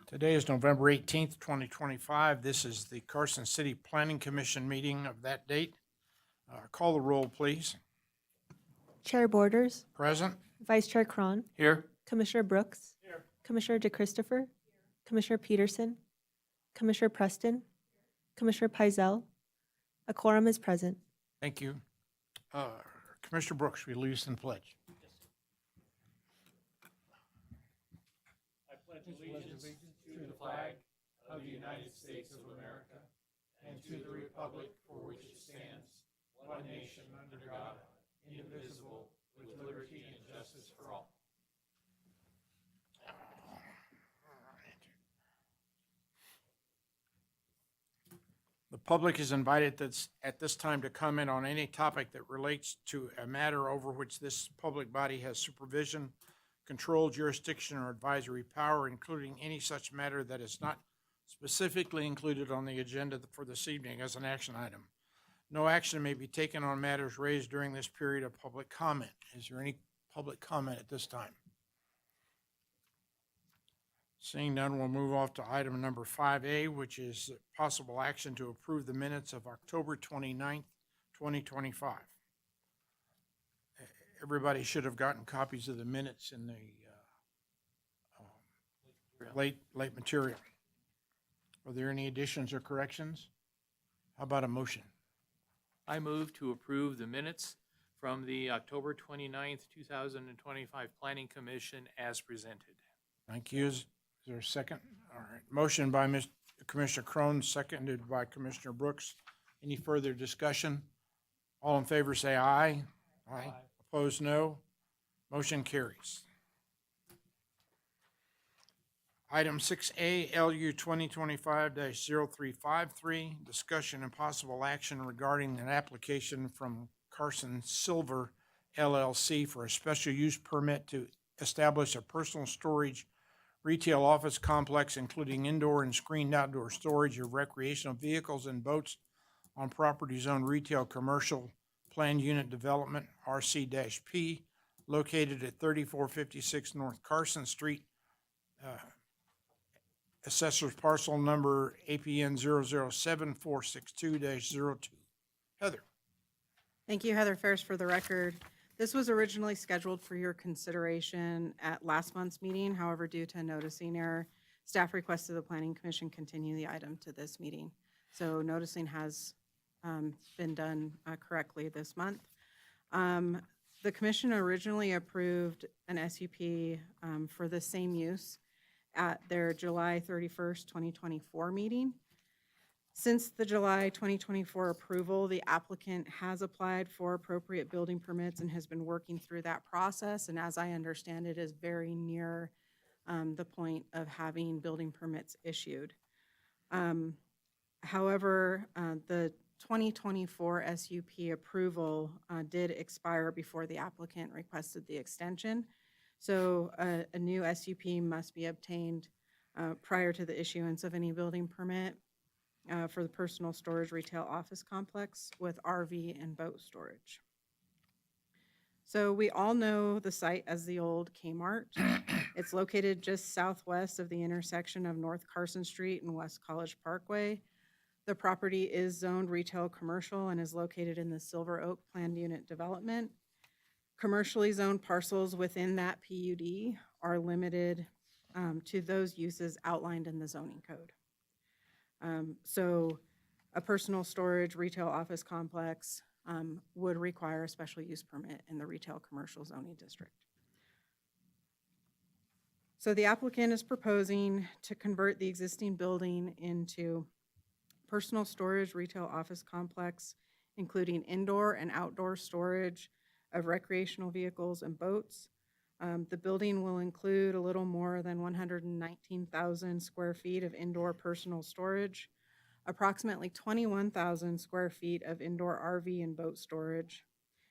Today is November 18th, 2025. This is the Carson City Planning Commission meeting of that date. Call the roll, please. Chair Borders, Present? Vice Chair Cron, Here. Commissioner Brooks, Commissioner DeChristopher, Commissioner Peterson, Commissioner Preston, Commissioner Pizell. A quorum is present. Thank you. Commissioner Brooks, will you lead us in the pledge? I pledge allegiance to the flag of the United States of America and to the republic for which it stands, one nation under God, indivisible, with liberty and justice for all. The public is invited at this time to comment on any topic that relates to a matter over which this public body has supervision, control, jurisdiction, or advisory power, including any such matter that is not specifically included on the agenda for this evening as an action item. No action may be taken on matters raised during this period of public comment. Is there any public comment at this time? Seeing none, we'll move off to item number 5A, which is possible action to approve the minutes of October 29th, 2025. Everybody should have gotten copies of the minutes in the late material. Are there any additions or corrections? How about a motion? I move to approve the minutes from the October 29th, 2025 Planning Commission as presented. Thank you. Is there a second? All right. Motion by Commissioner Crone, seconded by Commissioner Brooks. Any further discussion? All in favor say aye. Aye. Opposed, no. Motion carries. Item 6A, LU 2025-0353, discussion and possible action regarding an application from Carson Silver LLC for a special use permit to establish a personal storage retail office complex, including indoor and screened outdoor storage of recreational vehicles and boats on property zone retail commercial planned unit development, RC-P, located at 3456 North Carson Street, Assessor's parcel number APN 007-462-02. Heather. Thank you, Heather Ferris, for the record. This was originally scheduled for your consideration at last month's meeting. However, due to a noticing error, staff requested the Planning Commission continue the item to this meeting. So noticing has been done correctly this month. The commission originally approved an SUP for the same use at their July 31st, 2024 meeting. Since the July 2024 approval, the applicant has applied for appropriate building permits and has been working through that process. And as I understand it, is very near the point of having building permits issued. However, the 2024 SUP approval did expire before the applicant requested the extension. So a new SUP must be obtained prior to the issuance of any building permit for the personal storage retail office complex with RV and boat storage. So we all know the site as the old Kmart. It's located just southwest of the intersection of North Carson Street and West College Parkway. The property is zoned retail commercial and is located in the Silver Oak planned unit development. Commercially zoned parcels within that PUD are limited to those uses outlined in the zoning code. So a personal storage retail office complex would require a special use permit in the retail commercial zoning district. So the applicant is proposing to convert the existing building into personal storage retail office complex, including indoor and outdoor storage of recreational vehicles and boats. The building will include a little more than 119,000 square feet of indoor personal storage, approximately 21,000 square feet of indoor RV and boat storage,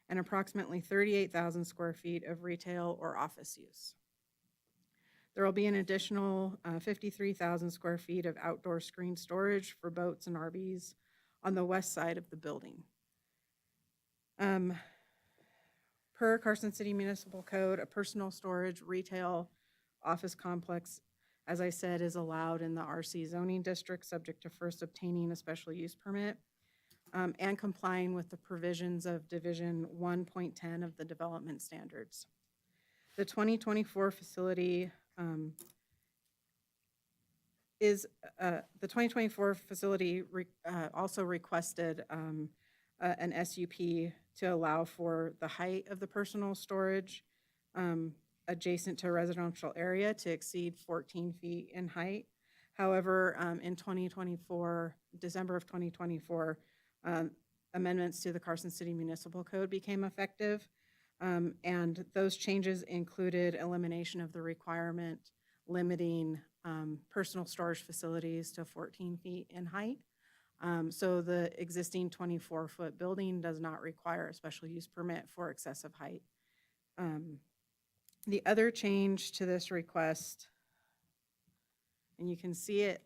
and approximately 38,000 square feet of retail or office use. There will be an additional 53,000 square feet of outdoor screen storage for boats and RVs on the west side of the building. Per Carson City Municipal Code, a personal storage retail office complex as I said, is allowed in the RC zoning district, subject to first obtaining a special use permit and complying with the provisions of Division 1.10 of the development standards. The 2024 facility also requested an SUP to allow for the height of the personal storage adjacent to a residential area to exceed 14 feet in height. However, in 2024, December of 2024, amendments to the Carson City Municipal Code became effective. And those changes included elimination of the requirement limiting personal storage facilities to 14 feet in height. So the existing 24-foot building does not require a special use permit for excessive height. The other change to this request, and you can see it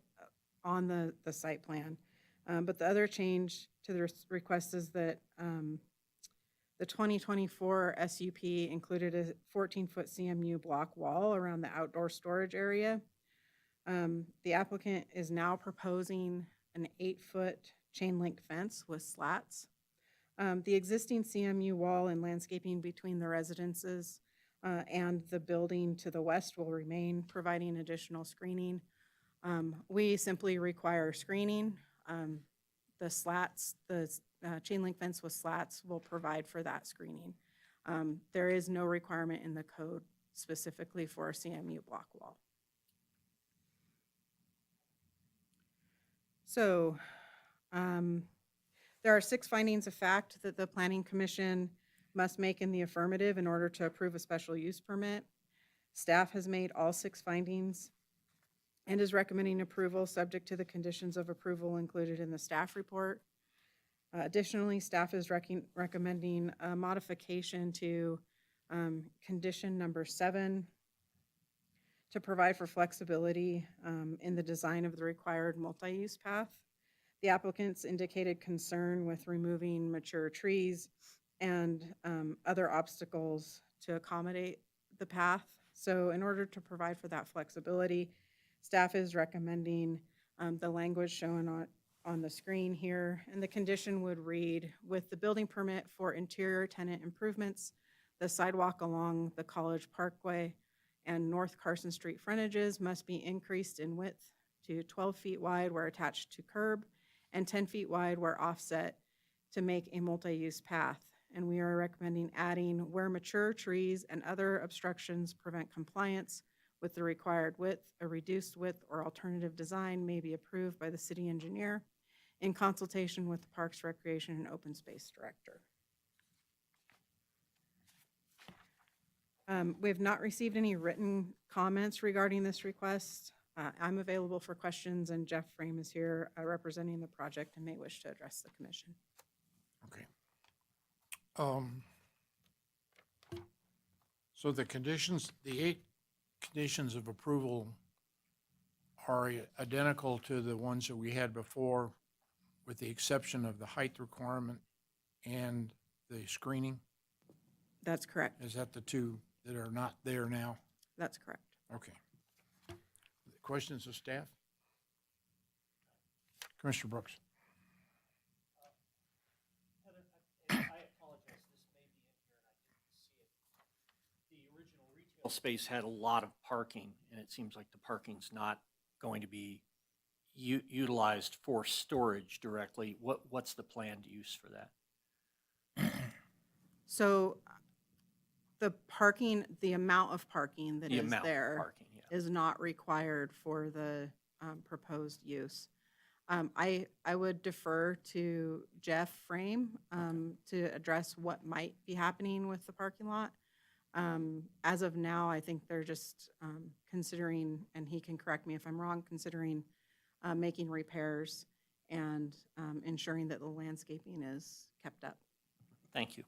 on the site plan, but the other change to the request is that the 2024 SUP included a 14-foot CMU block wall around the outdoor storage area. The applicant is now proposing an 8-foot chain link fence with slats. The existing CMU wall and landscaping between the residences and the building to the west will remain, providing additional screening. We simply require screening. The slats, the chain link fence with slats will provide for that screening. There is no requirement in the code specifically for a CMU block wall. So there are 6 findings of fact that the Planning Commission must make in the affirmative in order to approve a special use permit. Staff has made all 6 findings and is recommending approval subject to the conditions of approval included in the staff report. Additionally, staff is recommending a modification to condition number 7 to provide for flexibility in the design of the required multi-use path. The applicants indicated concern with removing mature trees and other obstacles to accommodate the path. So in order to provide for that flexibility, staff is recommending the language shown on the screen here, and the condition would read, with the building permit for interior tenant improvements, the sidewalk along the College Parkway and North Carson Street frontages must be increased in width to 12 feet wide where attached to curb and 10 feet wide where offset to make a multi-use path. And we are recommending adding where mature trees and other obstructions prevent compliance with the required width, a reduced width or alternative design may be approved by the city engineer in consultation with the Parks, Recreation, and Open Space Director. We have not received any written comments regarding this request. I'm available for questions, and Jeff Frame is here representing the project and may wish to address the commission. Okay. So the conditions, the 8 conditions of approval are identical to the ones that we had before, with the exception of the height requirement and the screening? That's correct. Is that the 2 that are not there now? That's correct. Okay. Questions of staff? Commissioner Brooks. Heather, I apologize, this may be in here and I didn't see it. The original retail space had a lot of parking, and it seems like the parking's not going to be utilized for storage directly. What's the planned use for that? So the parking, the amount of parking that The is amount of there parking, yeah. is not required for the proposed use. I would defer to Jeff Frame to address what might be happening with the parking lot. As of now, I think they're just considering, and he can correct me if I'm wrong, considering making repairs and ensuring that the landscaping is kept up. Thank you.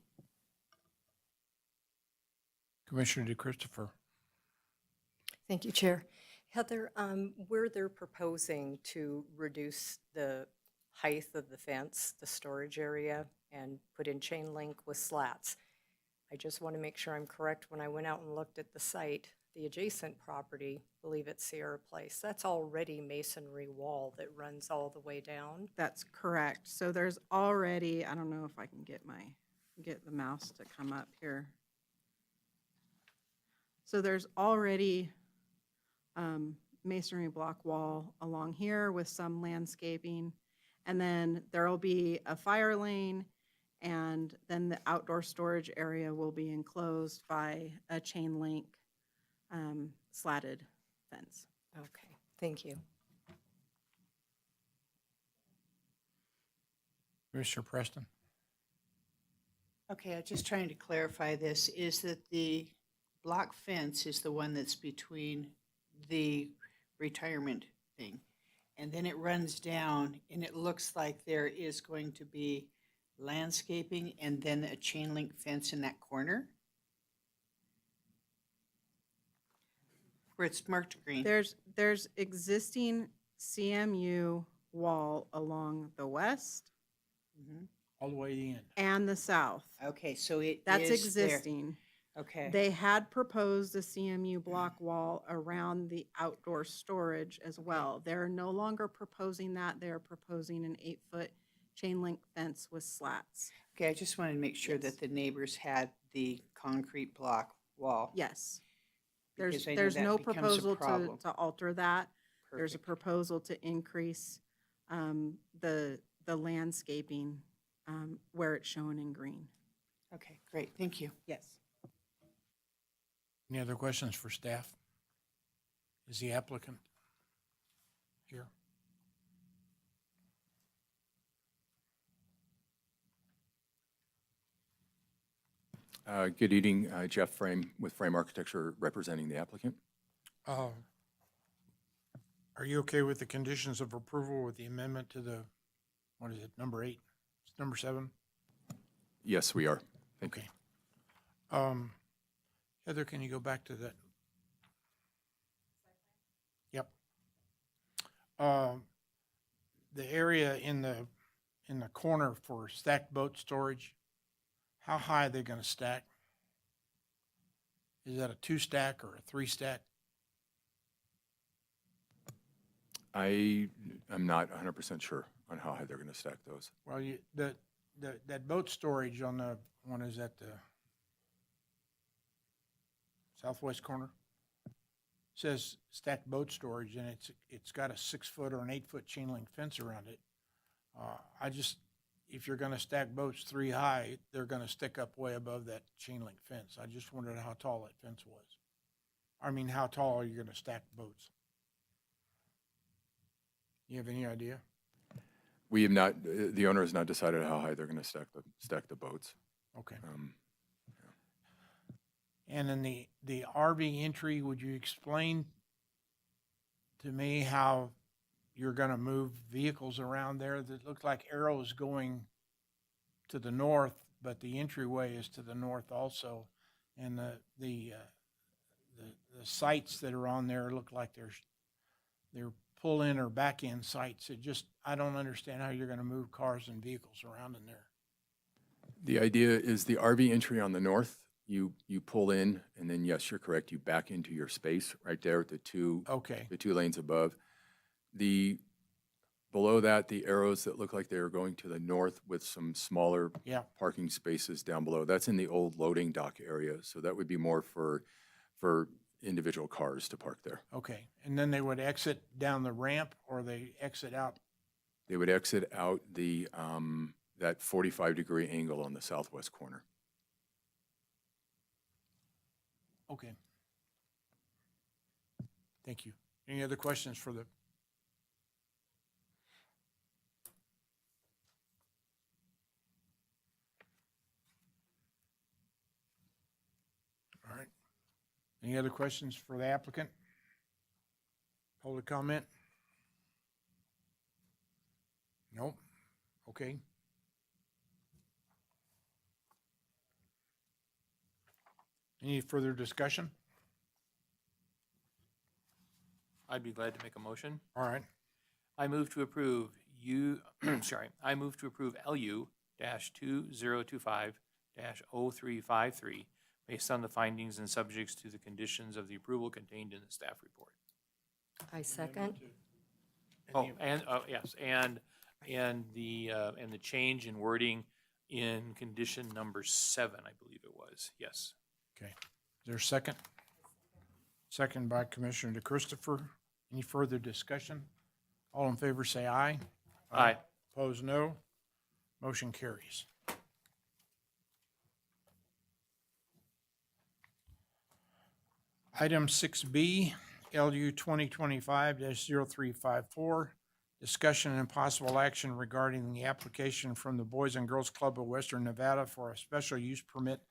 Commissioner DeChristopher. Thank you, Chair. Heather, where they're proposing to reduce the height of the fence, the storage area, and put in chain link with slats, I just want to make sure I'm correct. When I went out and looked at the site, the adjacent property, I believe it's Sierra Place, that's already masonry wall that runs all the way down. That's correct. So there's already, I don't know if I can get the mouse to come up here. So there's already masonry block wall along here with some landscaping. And then there'll be a fire lane, and then the outdoor storage area will be enclosed by a chain link slatted fence. Okay, thank you. Commissioner Preston? Okay, I'm just trying to clarify this, is that the block fence is the one that's between the retirement thing, and then it runs down, and it looks like there is going to be landscaping and then a chain link fence in that corner? Where it's marked green. There's existing CMU wall along the west Mhm. All the way to the end. and the south. Okay, so it That's is there. existing. Okay, They had proposed a CMU block wall around the outdoor storage as well. They're no longer proposing that. They're proposing an 8-foot chain link fence with slats. okay, I just wanted to make sure that the neighbors had the concrete block wall. Yes. Because I know There's that no becomes a proposal problem. to alter that. There's a Perfect. proposal to increase the landscaping where it's shown in green. Okay, great, thank you. Yes. Any other questions for staff? Is the applicant here? Good evening, Jeff Frame with Frame Architecture representing the applicant. Are you okay with the conditions of approval with the amendment to the, what is it, number 8? It's number 7? Yes, we are. Thank you. Okay. Heather, can you go back to that? Yep. The area in the corner for stacked boat storage, how high are they gonna stack? Is that a 2-stack or a 3-stack? I am not 100% sure on how high they're going to stack those. Well, that boat storage on the one is at the southwest corner. Says stacked boat storage, and it's got a 6-foot or an 8-foot chain link fence around it. If you're gonna stack boats 3 high, they're gonna stick up way above that chain link fence. I just wondered how tall that fence was. I mean, how tall are you gonna stack boats? You have any idea? We have not, the owner has not decided how high they're going to stack the boats. Okay. Um, And then the RV entry, would you explain to me how you're gonna move vehicles around there? That look like arrows going to the north, but the entryway is to the north also. And the sites that are on there look like they're pull-in or back-in sites. I don't understand how you're gonna move cars and vehicles around in there. The idea is the RV entry on the north, you pull in, and then, yes, you're correct, you back into your space right there at the two Okay, lanes above. Below that, the arrows that look like they are going to the north with some smaller yeah, parking spaces down below. That's in the old loading dock area, so that would be more for individual cars to park there. okay. And then they would exit down the ramp, or they exit out? They would exit out that 45-degree angle on the southwest corner. Okay. Thank you. Any other questions for the? All right. Any other questions for the applicant? Public comment? Nope. Okay. Any further discussion? I'd be glad to make a motion. All right. I move to approve I move to approve LU-2025-0353 based on the findings and subjects to the conditions of the approval contained in the staff report. I second. Oh, yes, and the change in wording in condition number 7, I believe it was, yes. Okay. Is there a second? Second by Commissioner DeChristopher. Any further discussion? All in favor say aye. Aye. Opposed, no. Motion carries. Item 6B, LU 2025-0354, discussion and possible action regarding the application from the Boys and Girls Club of Western Nevada for a special use permit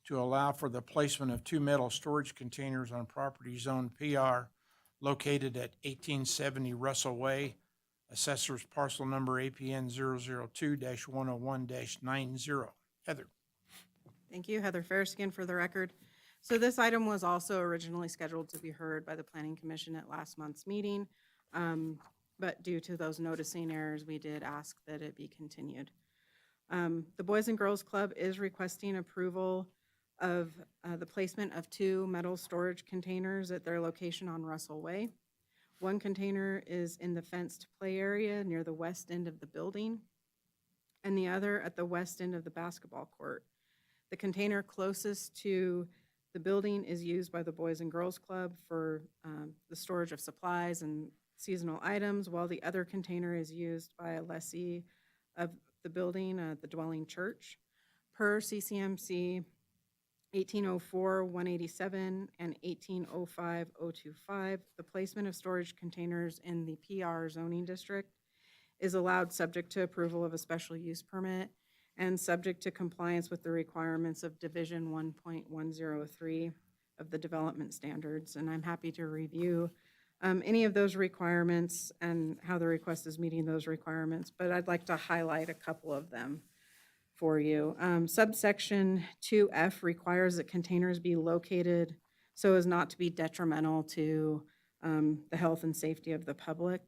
to allow for the placement of 2 metal storage containers on property zone PR located at 1870 Russell Way, Assessor's parcel number APN 002-101-90. Heather. Thank you. Heather Ferris again for the record. So this item was also originally scheduled to be heard by the Planning Commission at last month's meeting. But due to those noticing errors, we did ask that it be continued. The Boys and Girls Club is requesting approval of the placement of 2 metal storage containers at their location on Russell Way. One container is in the fenced play area near the west end of the building, and the other at the west end of the basketball court. The container closest to the building is used by the Boys and Girls Club for the storage of supplies and seasonal items, while the other container is used by a lessee of the building, the dwelling church. Per CCMC 1804-187 and 1805-025, the placement of storage containers in the PR zoning district is allowed subject to approval of a special use permit and subject to compliance with the requirements of Division 1.103 of the development standards. And I'm happy to review any of those requirements and how the request is meeting those requirements, but I'd like to highlight a couple of them for you. Subsection 2F requires that containers be located so as not to be detrimental to the health and safety of the public.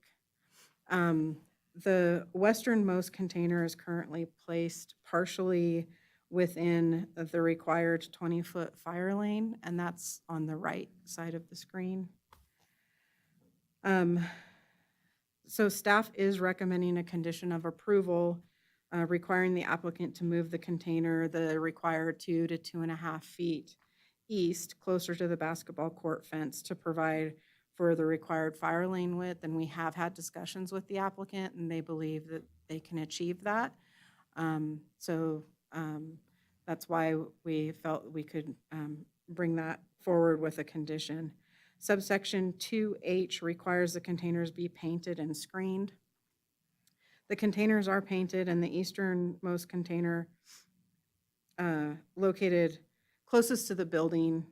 The westernmost container is currently placed partially within the required 20-foot fire lane, and that's on the right side of the screen. So staff is recommending a condition of approval requiring the applicant to move the container the required 2 to 2.5 feet east, closer to the basketball court fence to provide for the required fire lane width. And we have had discussions with the applicant, and they believe that they can achieve that. That's why we felt we could bring that forward with a condition. Subsection 2H requires the containers be painted and screened. The containers are painted, and the easternmost container located closest to the building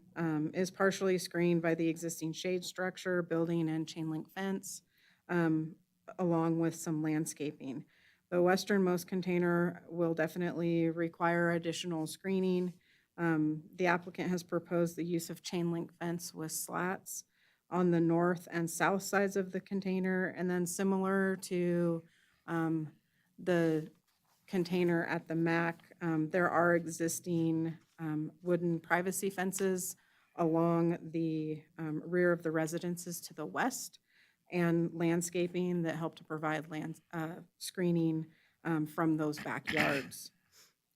is partially screened by the existing shade structure, building, and chain link fence, along with some landscaping. The westernmost container will definitely require additional screening. The applicant has proposed the use of chain link fence with slats on the north and south sides of the container, and then similar to the container at the MAC, there are existing wooden privacy fences along the rear of the residences to the west, and landscaping that help to provide screening from those backyards.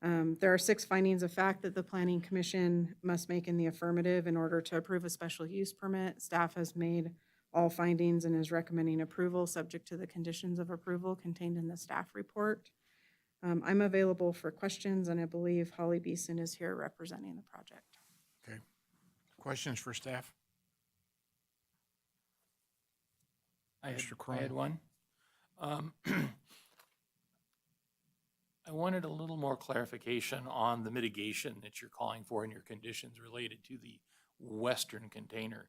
There are 6 findings of fact that the Planning Commission must make in the affirmative in order to approve a special use permit. Staff has made all findings and is recommending approval subject to the conditions of approval contained in the staff report. I'm available for questions, and I believe Holly Beeson is here representing the project. Okay. Questions for staff? Mr. I had Cron. one. I wanted a little more clarification on the mitigation that you're calling for in your conditions related to the western container.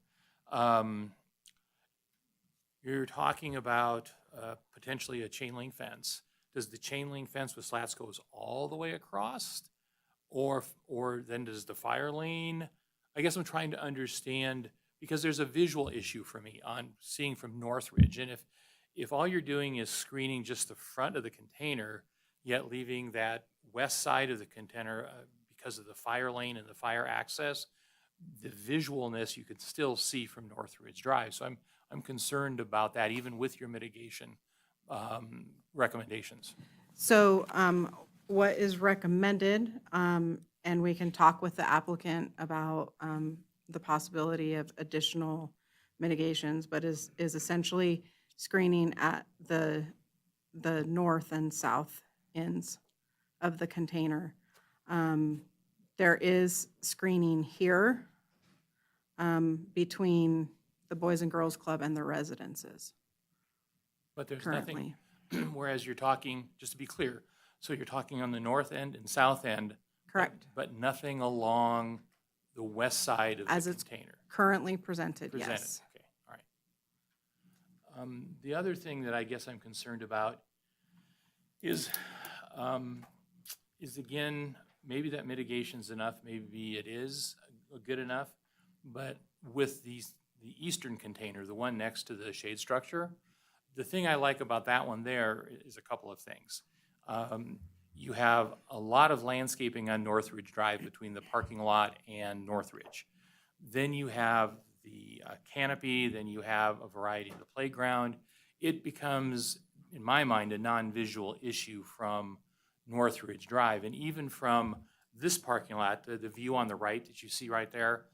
You're talking about potentially a chain link fence. Does the chain link fence with slats goes all the way across? Or then does the fire lane? I guess I'm trying to understand, because there's a visual issue for me on seeing from Northridge. And if all you're doing is screening just the front of the container, yet leaving that west side of the container because of the fire lane and the fire access, the visualness you could still see from Northridge Drive. So I'm concerned about that, even with your mitigation recommendations. So what is recommended, and we can talk with the applicant about the possibility of additional mitigations, but is essentially screening at the north and south ends of the container. There is screening here between the Boys and Girls Club and the residences But there's currently. nothing, whereas you're talking, just to be clear, so you're talking on the north end and south end. Correct. But nothing along the west side of As the it's container. currently presented, Presented. yes. Okay, all right. The other thing that I guess I'm concerned about is again, maybe that mitigation's enough, maybe it is good enough, but with the eastern container, the one next to the shade structure, the thing I like about that one there is a couple of things. You have a lot of landscaping on Northridge Drive between the parking lot and Northridge. Then you have the canopy, then you have a variety of the playground. It becomes, in my mind, a non-visual issue from Northridge Drive. And even from this parking lot, the view on the right that you see right there,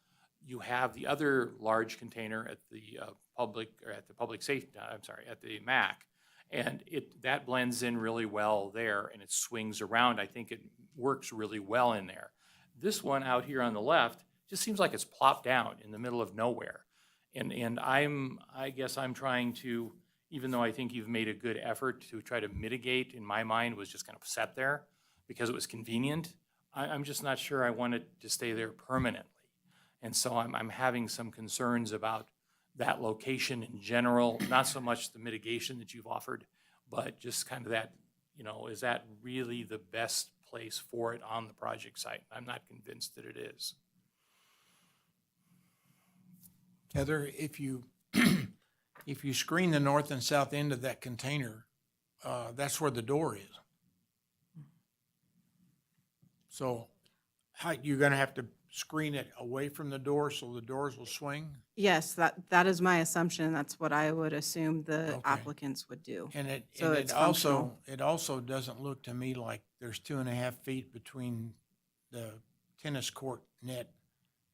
you have the other large container at the public safety, at the MAC. And that blends in really well there, and it swings around. I think it works really well in there. This one out here on the left just seems like it's plopped down in the middle of nowhere. And I guess I'm trying to, even though I think you've made a good effort to try to mitigate, in my mind, was just kind of set there because it was convenient. I'm just not sure I want it to stay there permanently. And so I'm having some concerns about that location in general, not so much the mitigation that you've offered, but just kind of that, is that really the best place for it on the project site? I'm not convinced that it is. Heather, if you, if you screen the north and south end of that container, that's where the door is. So you're gonna have to screen it away from the door so the doors will swing? Yes, that is my assumption. That's what I would assume the Okay. applicants would do. And So it's functional. it also doesn't look to me like there's 2.5 feet between the tennis court net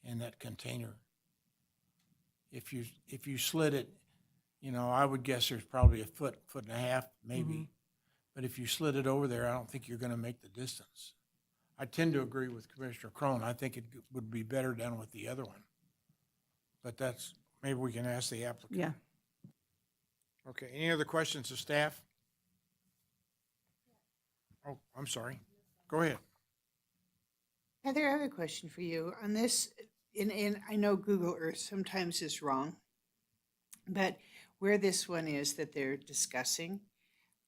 and that container. If you slid it, I would guess there's probably a foot and a half, maybe. But if you slid it over there, I don't think you're gonna make the distance. I tend to agree with Commissioner Crone. I think it would be better done with the other one. But maybe we can ask the applicant. Yeah. Okay, any other questions of staff? Oh, I'm sorry. Go ahead. Heather, I have a question for you on this. And I know Google Earth sometimes is wrong, but where this one is that they're discussing,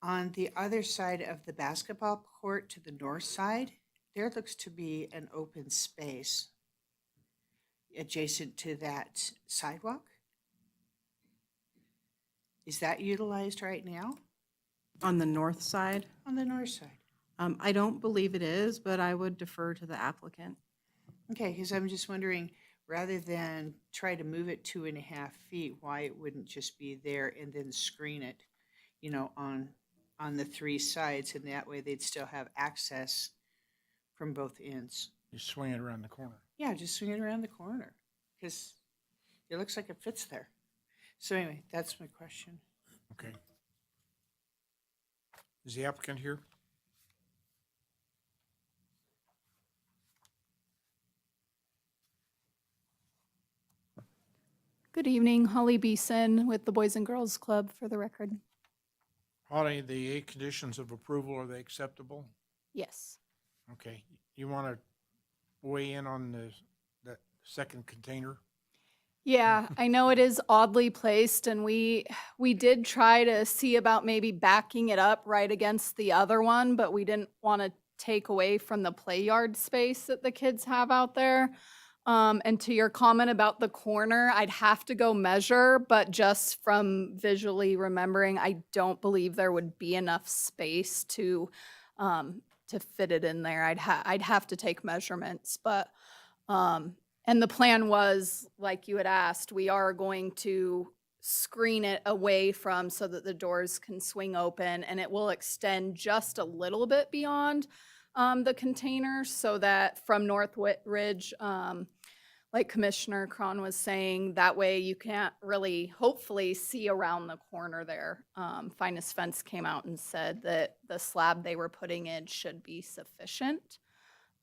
on the other side of the basketball court to the north side, there looks to be an open space adjacent to that sidewalk. Is that utilized right now On the north side, on the north side? I don't believe it is, but I would defer to the applicant. Okay, because I'm just wondering, rather than try to move it 2.5 feet, why it wouldn't just be there and then screen it, on the three sides, and that way they'd still have access from both ends. You swing it around the corner. Yeah, just swing it around the corner, because it looks like it fits there. So anyway, that's my question. Okay. Is the applicant here? Good evening, Holly Beeson with the Boys and Girls Club for the record. Holly, the 8 conditions of approval, are they acceptable? Yes. Okay. You want to weigh in on that second container? Yeah, I know it is oddly placed and we did try to see about maybe backing it up right against the other one, but we didn't want to take away from the play yard space that the kids have out there. And to your comment about the corner, I'd have to go measure, but just from visually remembering, I don't believe there would be enough space to to fit it in there. I'd have to take measurements, but, and the plan was, like you had asked, we are going to screen it away from so that the doors can swing open, and it will extend just a little bit beyond the container, so that from North Ridge, like Commissioner Cron was saying, that way you can't really hopefully see around the corner there. Finest Fence came out and said that the slab they were putting in should be sufficient.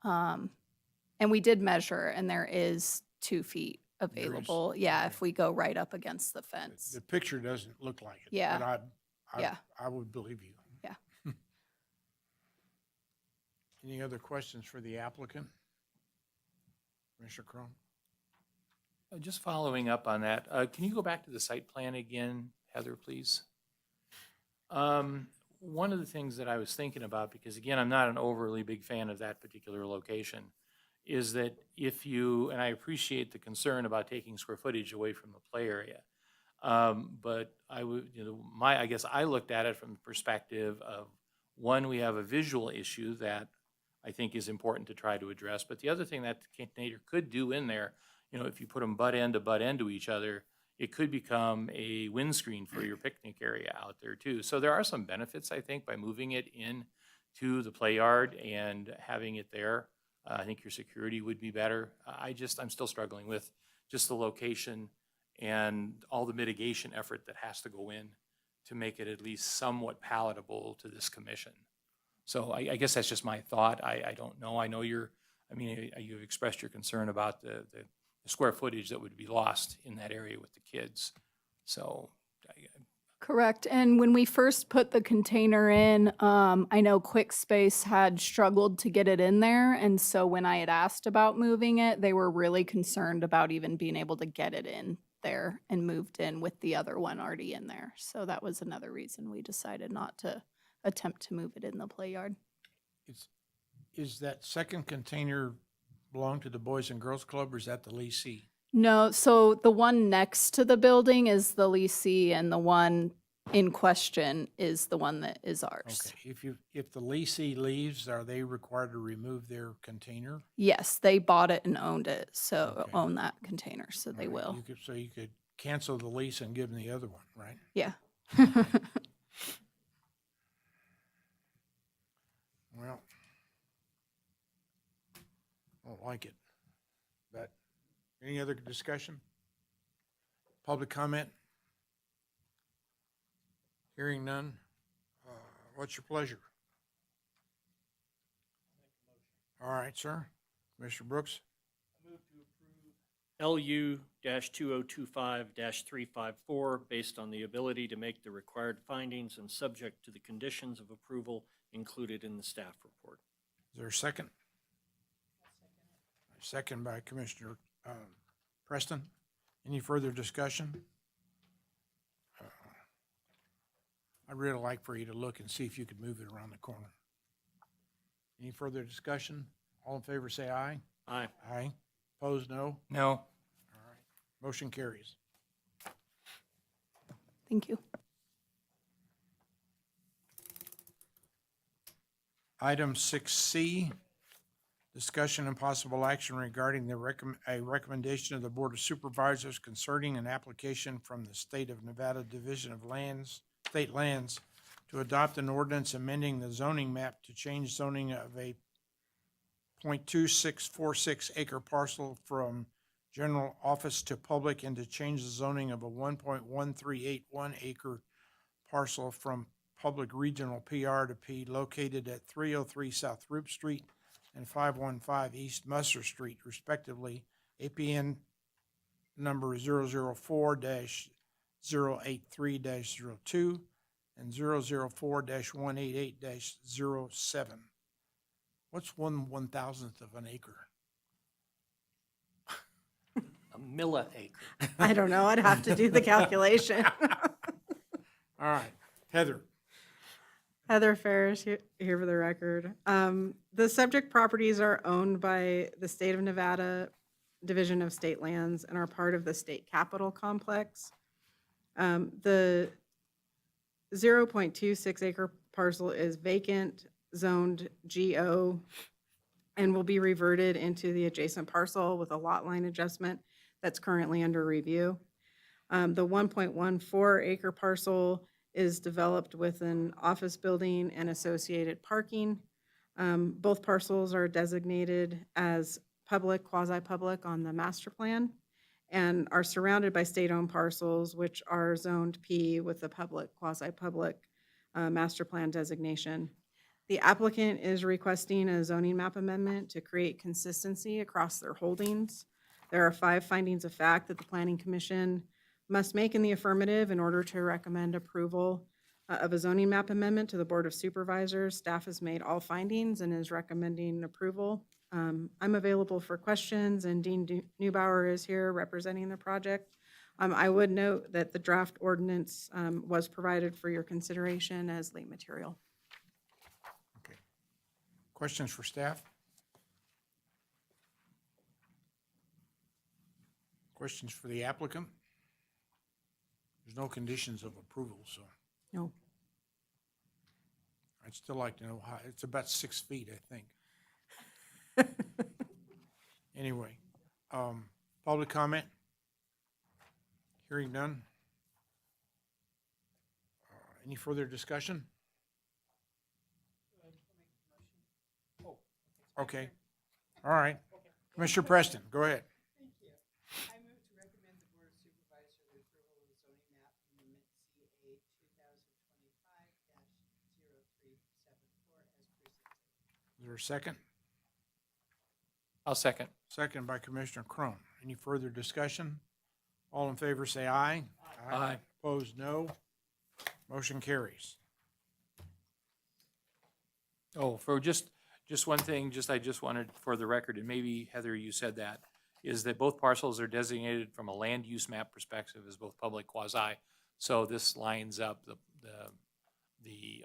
And we did measure, and there is 2 feet There is? available. Yeah, Okay. if we go right up against the fence. The picture doesn't look like it. Yeah. But Yeah. I would believe you. Yeah. Any other questions for the applicant? Commissioner Cron? Just following up on that, can you go back to the site plan again, Heather, please? One of the things that I was thinking about, because again, I'm not an overly big fan of that particular location, is that if you, and I appreciate the concern about taking square footage away from the play area, but I would, I guess I looked at it from the perspective of, one, we have a visual issue that I think is important to try to address, but the other thing that the container could do in there, if you put them butt end to each other, it could become a windscreen for your picnic area out there too. So there are some benefits, I think, by moving it in to the play yard and having it there. I think your security would be better. I'm still struggling with just the location and all the mitigation effort that has to go in to make it at least somewhat palatable to this commission. So I guess that's just my thought. I don't know. I know you've expressed your concern about the square footage that would be lost in that area with the kids. So Correct. And when we first put the container in, I know Quick Space had struggled to get it in there. And so when I had asked about moving it, they were really concerned about even being able to get it in there and moved in with the other one already in there. So that was another reason we decided not to attempt to move it in the play yard. Is that second container belong to the Boys and Girls Club, or is that the leasee? No, so the one next to the building is the leasee, and the one in question is the one that is ours. Okay, if the leasee leaves, are they required to remove their container? Yes, they bought it and owned it, so Okay. own that container, so they All right, will. you could cancel the lease and give them the other one, right? Yeah. Well, I don't like it, but any other discussion? Public comment? Hearing none. What's your pleasure? All right, sir. Commissioner Brooks? LU-2025-354, based on the ability to make the required findings and subject to the conditions of approval included in the staff report. Is there a second? Second by Commissioner Preston. Any further discussion? I'd really like for you to look and see if you could move it around the corner. Any further discussion? All in favor, say aye. Aye. Aye. Opposed, no? no. All right. Motion carries. Thank you. Item 6C, discussion and possible action regarding a recommendation of the Board of Supervisors concerning an application from the State of Nevada Division of State Lands to adopt an ordinance amending the zoning map to change zoning of a .2646 acre parcel from general office to public, and to change the zoning of a 1.1381 acre parcel from public regional PR to P located at 303 South Roop Street and 515 East Musser Street respectively, APN number 004-083-02 and 004-188-07. What's 1/1000th of an acre? A milliacre. I don't know, I'd have to do the calculation. All right, Heather. Heather Ferris, here for the record. The subject properties are owned by the State of Nevada Division of State Lands and are part of the State Capitol Complex. The 0.26 acre parcel is vacant. zoned GO and will be reverted into the adjacent parcel with a lot line adjustment that's currently under review. The 1.14 acre parcel is developed with an office building and associated parking. Both parcels are designated as public, quasi-public on the master plan and are surrounded by state-owned parcels, which are zoned P with the public, quasi-public master plan designation. The applicant is requesting a zoning map amendment to create consistency across their holdings. There are 5 findings of fact that the Planning Commission must make in the affirmative in order to recommend approval of a zoning map amendment to the Board of Supervisors. Staff has made all findings and is recommending approval. I'm available for questions, and Dean Neubauer is here representing the project. I would note that the draft ordinance was provided for your consideration as late material. Okay. Questions for staff? Questions for the applicant? There's no conditions of approval, so No. I'd still like to know how, it's about 6 feet, I think. Anyway, public comment? Hearing none? Any further discussion? Okay, all right. Commissioner Preston, go ahead. Thank you. I move to recommend the Board of Supervisors the approval of the zoning map amendment CA 2025-0374 as presented. Is there a second? I'll second. Second by Commissioner Crone. Any further discussion? All in favor say aye. Aye. Opposed, no. Motion carries. Oh, for just one thing, I just wanted for the record, and maybe Heather, you said that, is that both parcels are designated from a land use map perspective as both public quasi. So this lines up, the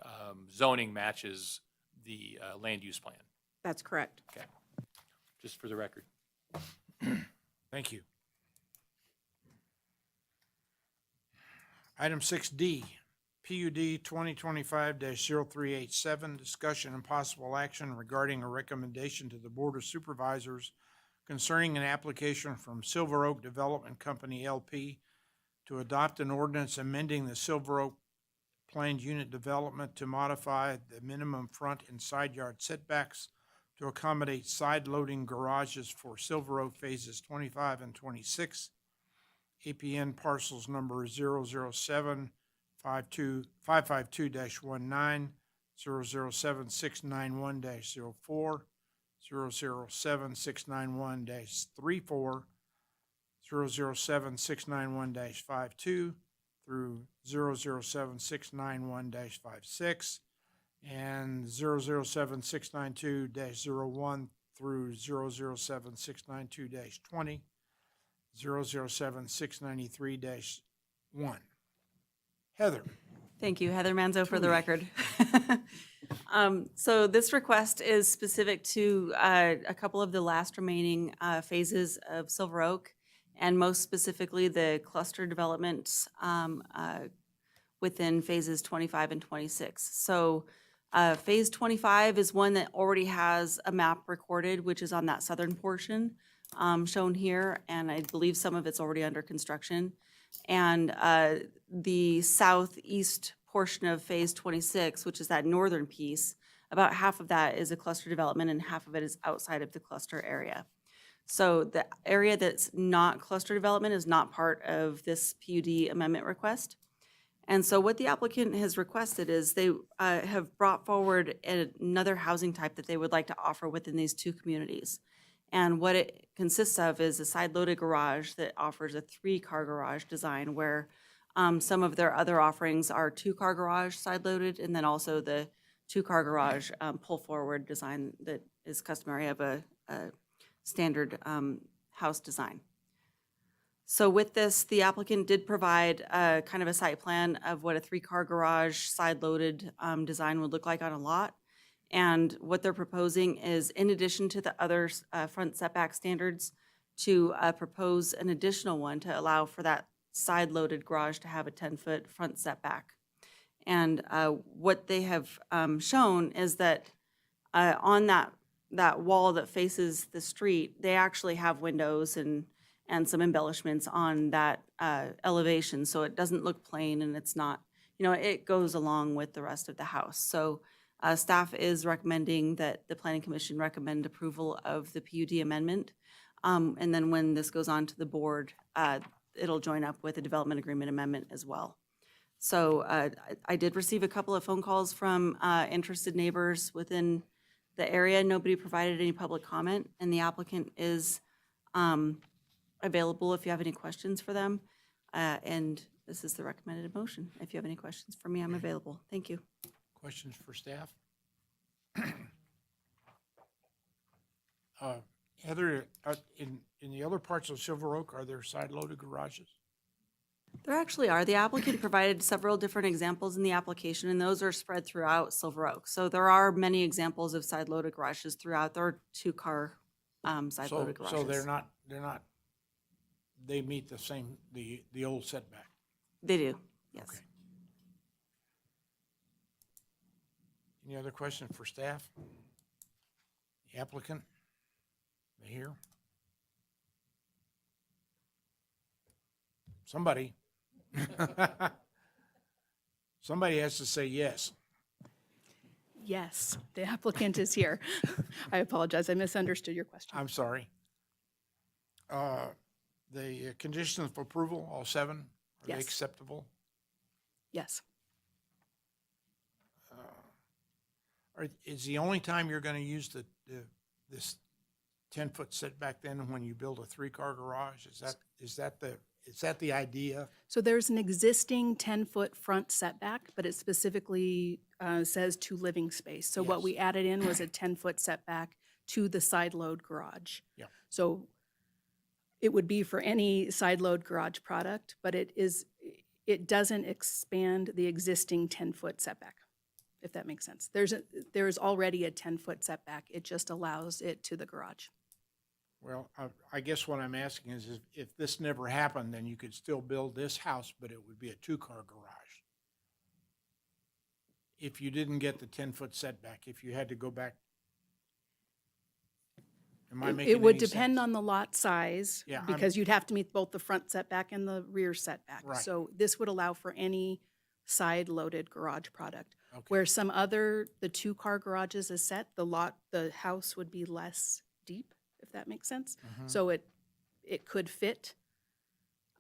zoning matches the land use plan. That's correct. Okay, just for the record. Thank you. Item 6D, PUD 2025-0387, discussion and possible action regarding a recommendation to the Board of Supervisors concerning an application from Silver Oak Development Company, LP, to adopt an ordinance amending the Silver Oak planned unit development to modify the minimum front and side yard setbacks to accommodate side-loading garages for Silver Oak phases 25 and 26. APN parcels number 007-552-19, 007-691-04, 007-691-34, 007-691-52 through 007-691-56, and 007-692-01 through 007-692-20, 007-693-1. Heather. Thank you. Heather Manzo for the record. So this request is specific to a couple of the last remaining phases of Silver Oak, and most specifically the cluster developments within phases 25 and 26. So phase 25 is one that already has a map recorded, which is on that southern portion shown here, and I believe some of it's already under construction. And the southeast portion of phase 26, which is that northern piece, about half of that is a cluster development and half of it is outside of the cluster area. So the area that's not cluster development is not part of this PUD amendment request. And so what the applicant has requested is they have brought forward another housing type that they would like to offer within these two communities. And what it consists of is a side-loaded garage that offers a 3-car garage design where some of their other offerings are 2-car garage side-loaded, and then also the 2-car garage pull-forward design that is customary of a standard house design. So with this, the applicant did provide kind of a site plan of what a 3-car garage side-loaded design would look like on a lot. And what they're proposing is, in addition to the other front setback standards, to propose an additional one to allow for that side-loaded garage to have a 10-foot front setback. And what they have shown is that On that wall that faces the street, they actually have windows and some embellishments on that elevation, so it doesn't look plain and it's not, it goes along with the rest of the house. So staff is recommending that the Planning Commission recommend approval of the PUD amendment. And then when this goes on to the board, it'll join up with a development agreement amendment as well. So I did receive a couple of phone calls from interested neighbors within the area. Nobody provided any public comment, and the applicant is available if you have any questions for them. And this is the recommended motion. If you have any questions for me, I'm available. Thank you. Questions for staff? Heather, in the other parts of Silver Oak, are there side-loaded garages? There actually are. The applicant provided several different examples in the application, and those are spread throughout Silver Oak. So there are many examples of side-loaded garages throughout. There are two-car side-loaded garages. So they're not, they meet the same, the old setback? They do, yes. Okay. Any other question for staff? The applicant? They here? Somebody. Somebody has to say yes. Yes, the applicant is here. I apologize, I misunderstood your question. I'm sorry. The conditions of approval, all 7, are they Yes. acceptable? Yes, Is the only time you're going to use this 10-foot setback then when you build a 3-car garage? Is that the idea? so there's an existing 10-foot front setback, but it specifically says to living space. So what Yes. we added in was a 10-foot setback to the side load garage. Yeah. So it would be for any side load garage product, but it doesn't expand the existing 10-foot setback, if that makes sense. There's already a 10-foot setback. It just allows it to the garage. Well, I guess what I'm asking is if this never happened, then you could still build this house, but it would be a 2-car garage. If you didn't get the 10-foot setback, if you had to go back. Am I making It would any depend sense? on the lot size, Yeah, I'm- because you'd have to meet both the front setback and the rear setback. Right. So this would allow for any side-loaded garage product. Okay. Where the 2-car garages is set, the house would be less deep, if that makes sense. Mhm. So it could fit.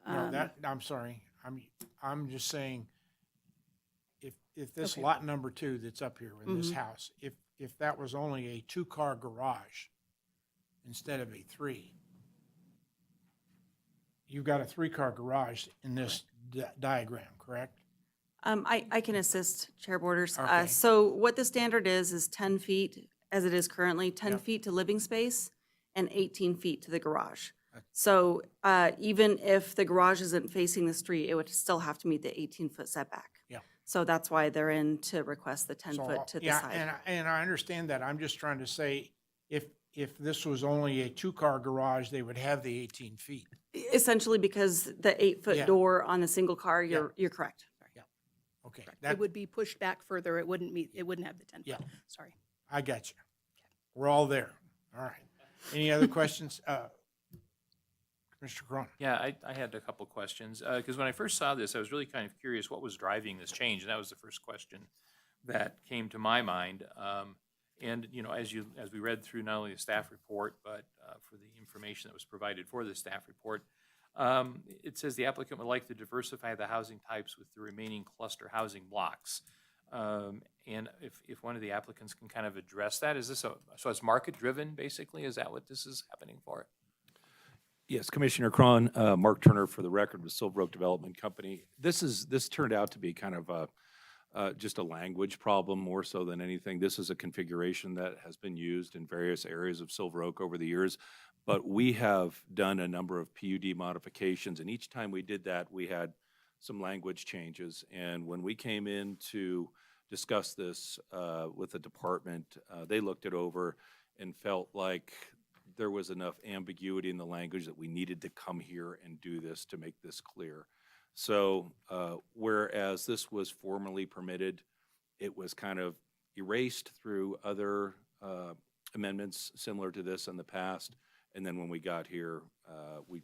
No, I'm sorry. I'm just saying, if this Okay. lot number 2 that's up here in this Mhm. house, if that was only a 2-car garage instead of a 3, you've got a 3-car garage in this diagram, correct? I can assist, Chair Borders. Okay. So what the standard is 10 feet, as it is currently, 10 Yep. feet to living space and 18 feet to the garage. Okay. So even if the garage isn't facing the street, it would still have to meet the 18-foot setback. Yeah. So that's why they're in to request the 10 So, foot to the yeah, side. and I understand that. I'm just trying to say, if this was only a 2-car garage, they would have the 18 feet. Essentially, because the 8-foot Yeah. door on the single car, you're correct. Okay, It would be pushed back further. It wouldn't have the 10 Yeah. foot. Sorry. I got you. We're all there. All right. Any other questions? Mr. Cron? Yeah, I had a couple questions, because when I first saw this, I was really kind of curious what was driving this change, and that was the first question that came to my mind. And, as we read through not only the staff report, but for the information that was provided for the staff report, it says the applicant would like to diversify the housing types with the remaining cluster housing blocks. And if one of the applicants can kind of address that, so it's market-driven, basically? Is that what this is happening for? Yes, Commissioner Cron, Mark Turner for the record with Silver Oak Development Company. This turned out to be kind of just a language problem more so than anything. This is a configuration that has been used in various areas of Silver Oak over the years, but we have done a number of PUD modifications, and each time we did that, we had some language changes. And when we came in to discuss this with the department, they looked it over and felt like there was enough ambiguity in the language that we needed to come here and do this to make this clear. So whereas this was formally permitted, it was kind of erased through other amendments similar to this in the past. And then when we got here, we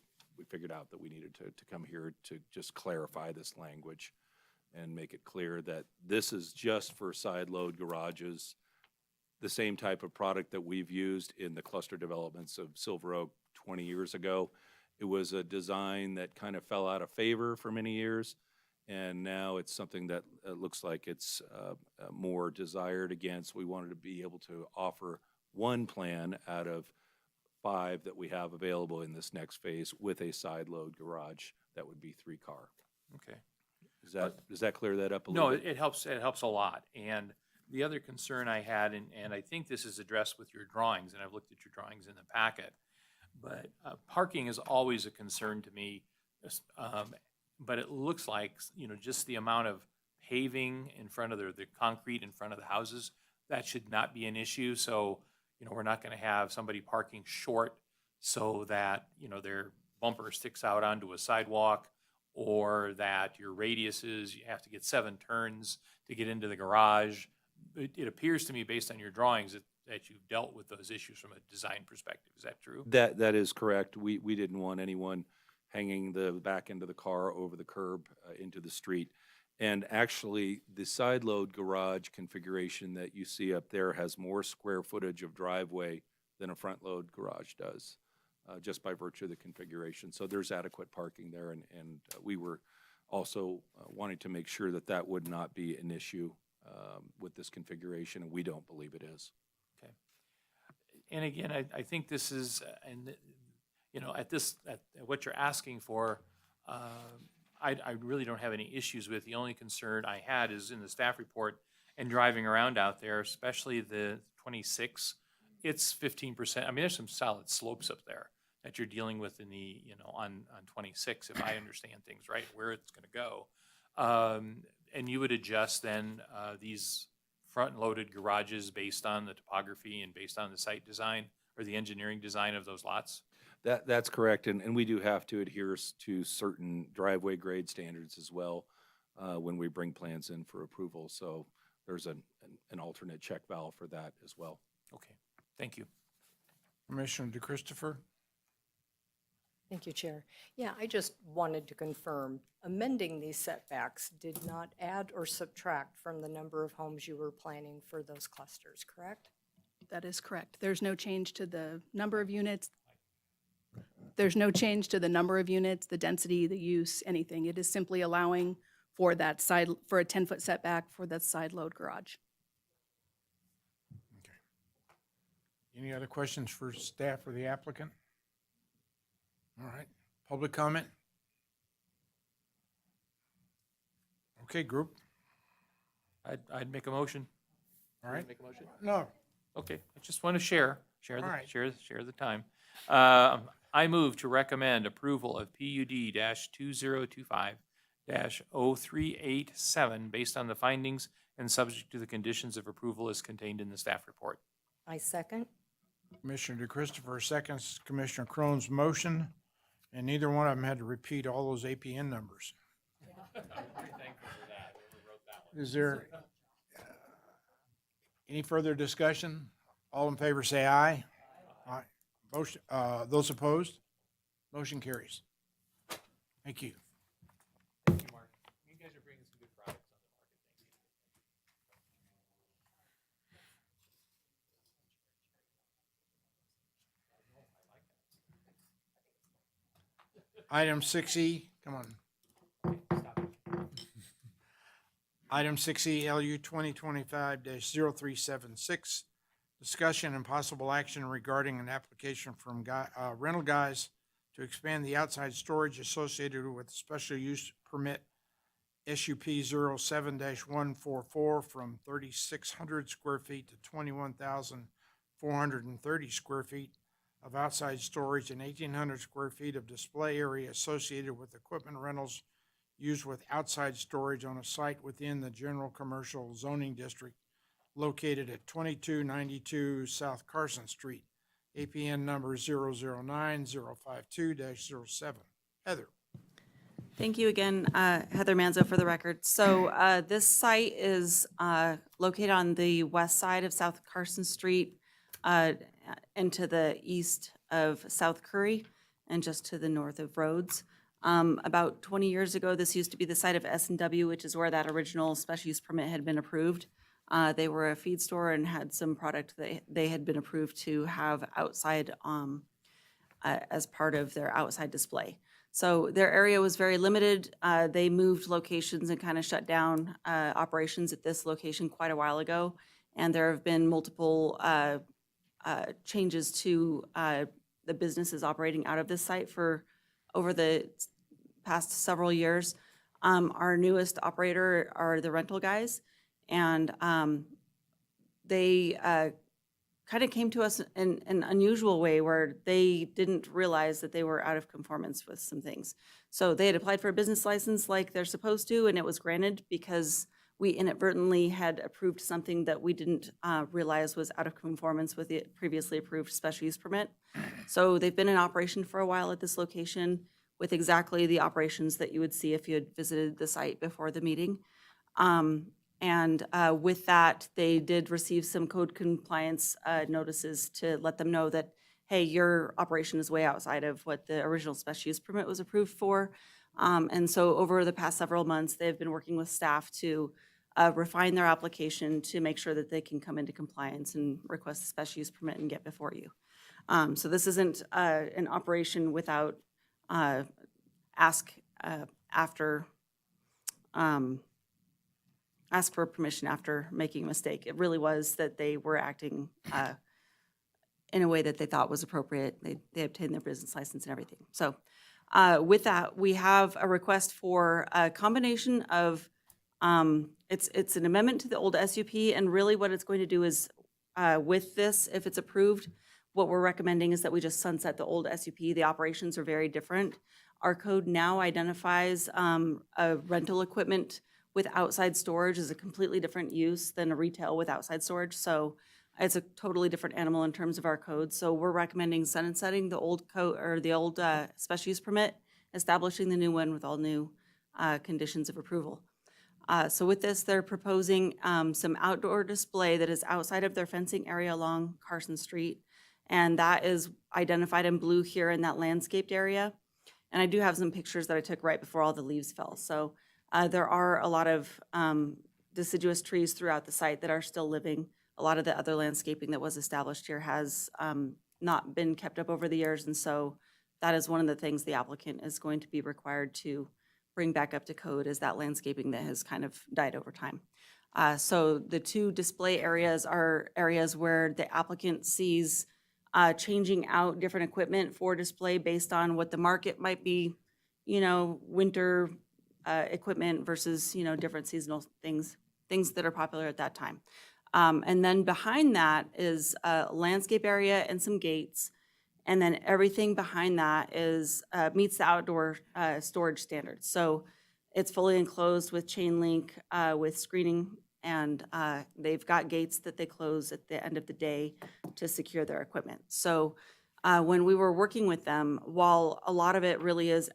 figured out that we needed to come here to just clarify this language and make it clear that this is just for side load garages, the same type of product that we've used in the cluster developments of Silver Oak 20 years ago. It was a design that kind of fell out of favor for many years, and now it's something that looks like it's more desired against. We wanted to be able to offer one plan out of 5 that we have available in this next phase with a side load garage that would be 3-car. Okay. Does that clear that up a No, little bit? it helps a lot. And the other concern I had, and I think this is addressed with your drawings, and I've looked at your drawings in the packet, but parking is always a concern to me. But it looks like, just the amount of paving in front of the concrete in front of the houses, that should not be an issue. So, we're not going to have somebody parking short so that, their bumper sticks out onto a sidewalk, or that your radius is, you have to get 7 turns to get into the garage. It appears to me, based on your drawings, that you've dealt with those issues from a design perspective. Is that true? That is correct. We didn't want anyone hanging the back end of the car over the curb into the street. And actually, the side load garage configuration that you see up there has more square footage of driveway than a front load garage does, just by virtue of the configuration. So there's adequate parking there, and we were also wanting to make sure that that would not be an issue with this configuration, and we don't believe it is. Okay. And again, I think this is, at what you're asking for, I really don't have any issues with. The only concern I had is in the staff report and driving around out there, especially the 26, it's 15%. I mean, there's some solid slopes up there that you're dealing with in the, on 26, if I understand things right, where it's going to go. And you would adjust then these front-loaded garages based on the topography and based on the site design or the engineering design of those lots? That's correct, and we do have to adhere to certain driveway grade standards as well when we bring plans in for approval. So there's an alternate check valve for that as well. Okay, thank you. Commissioner DeChristopher? Thank you, Chair. Yeah, I just wanted to confirm, amending these setbacks did not add or subtract from the number of homes you were planning for those clusters, correct? That is correct. There's no change to the number of units. There's no change to the number of units, the density, the use, anything. It is simply allowing for that side, for a 10-foot setback for that side load garage. Okay. Any other questions for staff or the applicant? All right, public comment? Okay, group, I'd make a motion. all right. Make a motion? No, Okay, I just want to share All right. the time. I move to recommend approval of PUD 2025 0387 based on the findings and subject to the conditions of approval as contained in the staff report. I second. Commissioner DeChristopher seconds Commissioner Crone's motion, and neither one of them had to repeat all those APN numbers. Is there any further discussion? All in favor say aye. Aye. Motion, those opposed? Motion carries. Thank you. Thank you, Mark. You guys are bringing some good products on the market. Item 6E, come on. Item 6E, LU 2025-0376, discussion and possible action regarding an application from Rental Guys to expand the outside storage associated with special use permit SUP 07-144 from 3,600 square feet to 21,430 square feet of outside storage and 1,800 square feet of display area associated with equipment rentals used with outside storage on a site within the general commercial zoning district located at 2292 South Carson Street, APN number 009-052-07. Heather. Thank you again, Heather Manzo for the record. So this site is located on the west side of South Carson Street. and to the east of South Curry and just to the north of Rhodes. About 20 years ago, this used to be the site of S&W, which is where that original special use permit had been approved. They were a feed store and had some product that they had been approved to have outside as part of their outside display. So their area was very limited. They moved locations and kind of shut down operations at this location quite a while ago. And there have been multiple changes to the businesses operating out of this site for over the past several years. Our newest operator are the rental guys, and they kind of came to us in an unusual way where they didn't realize that they were out of conformance with some things. So they had applied for a business license like they're supposed to, and it was granted because we inadvertently had approved something that we didn't realize was out of conformance with the previously approved special use permit. So they've been in operation for a while at this location with exactly the operations that you would see if you had visited the site before the meeting. With that, they did receive some code compliance notices to let them know that, hey, your operation is way outside of what the original special use permit was approved for. And so over the past several months, they've been working with staff to refine their application to make sure that they can come into compliance and request a special use permit and get before you. So this isn't an operation without ask for permission after making a mistake. It really was that they were acting in a way that they thought was appropriate. They obtained their business license and everything. So with that, we have a request for a combination of, it's an amendment to the old SUP, and really what it's going to do is, with this, if it's approved, what we're recommending is that we just sunset the old SUP. The operations are very different. Our code now identifies a rental equipment with outside storage as a completely different use than a retail with outside storage. So it's a totally different animal in terms of our code. So we're recommending sunsetting the old code or the old special use permit, establishing the new one with all new conditions of approval. So with this, they're proposing some outdoor display that is outside of their fencing area along Carson Street. And that is identified in blue here in that landscaped area. And I do have some pictures that I took right before all the leaves fell. So there are a lot of deciduous trees throughout the site that are still living. A lot of the other landscaping that was established here has not been kept up over the years. And so that is one of the things the applicant is going to be required to bring back up to code, is that landscaping that has kind of died over time. So the two display areas are areas where the applicant sees changing out different equipment for display based on what the market might be, winter equipment versus, different seasonal things that are popular at that time. And then behind that is a landscape area and some gates. And then everything behind that is meets the outdoor storage standards. So it's fully enclosed with chain link, with screening, and they've got gates that they close at the end of the day to secure their equipment. So when we were working with them, while a lot of it really is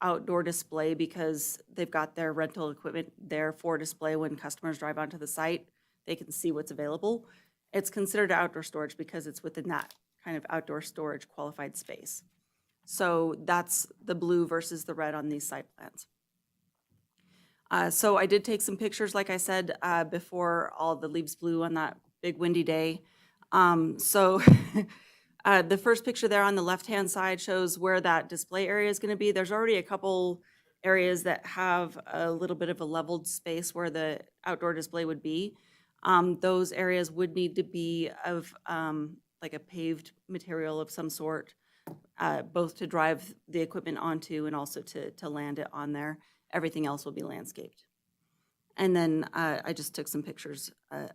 outdoor display because they've got their rental equipment there for display when customers drive onto the site, they can see what's available. It's considered outdoor storage because it's within that kind of outdoor storage qualified space. So that's the blue versus the red on these site plans. So I did take some pictures, like I said, before all the leaves blew on that big windy day. The first picture there on the left-hand side shows where that display area is going to be. There's already a couple areas that have a little bit of a leveled space where the outdoor display would be. Those areas would need to be of like a paved material of some sort, both to drive the equipment onto and also to land it on there. Everything else will be landscaped. And then I just took some pictures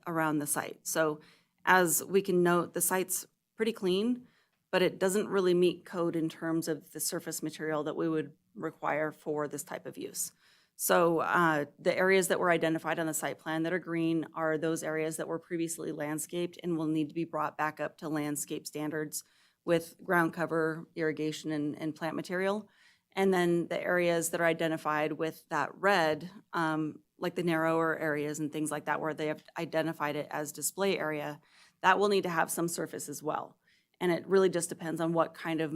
around the site. So as we can note, the site's pretty clean, but it doesn't really meet code in terms of the surface material that we would require for this type of use. So the areas that were identified on the site plan that are green are those areas that were previously landscaped and will need to be brought back up to landscape standards with ground cover, irrigation, and plant material. And then the areas that are identified with that red like the narrower areas and things like that, where they have identified it as display area, that will need to have some surface as well. And it really just depends on what kind of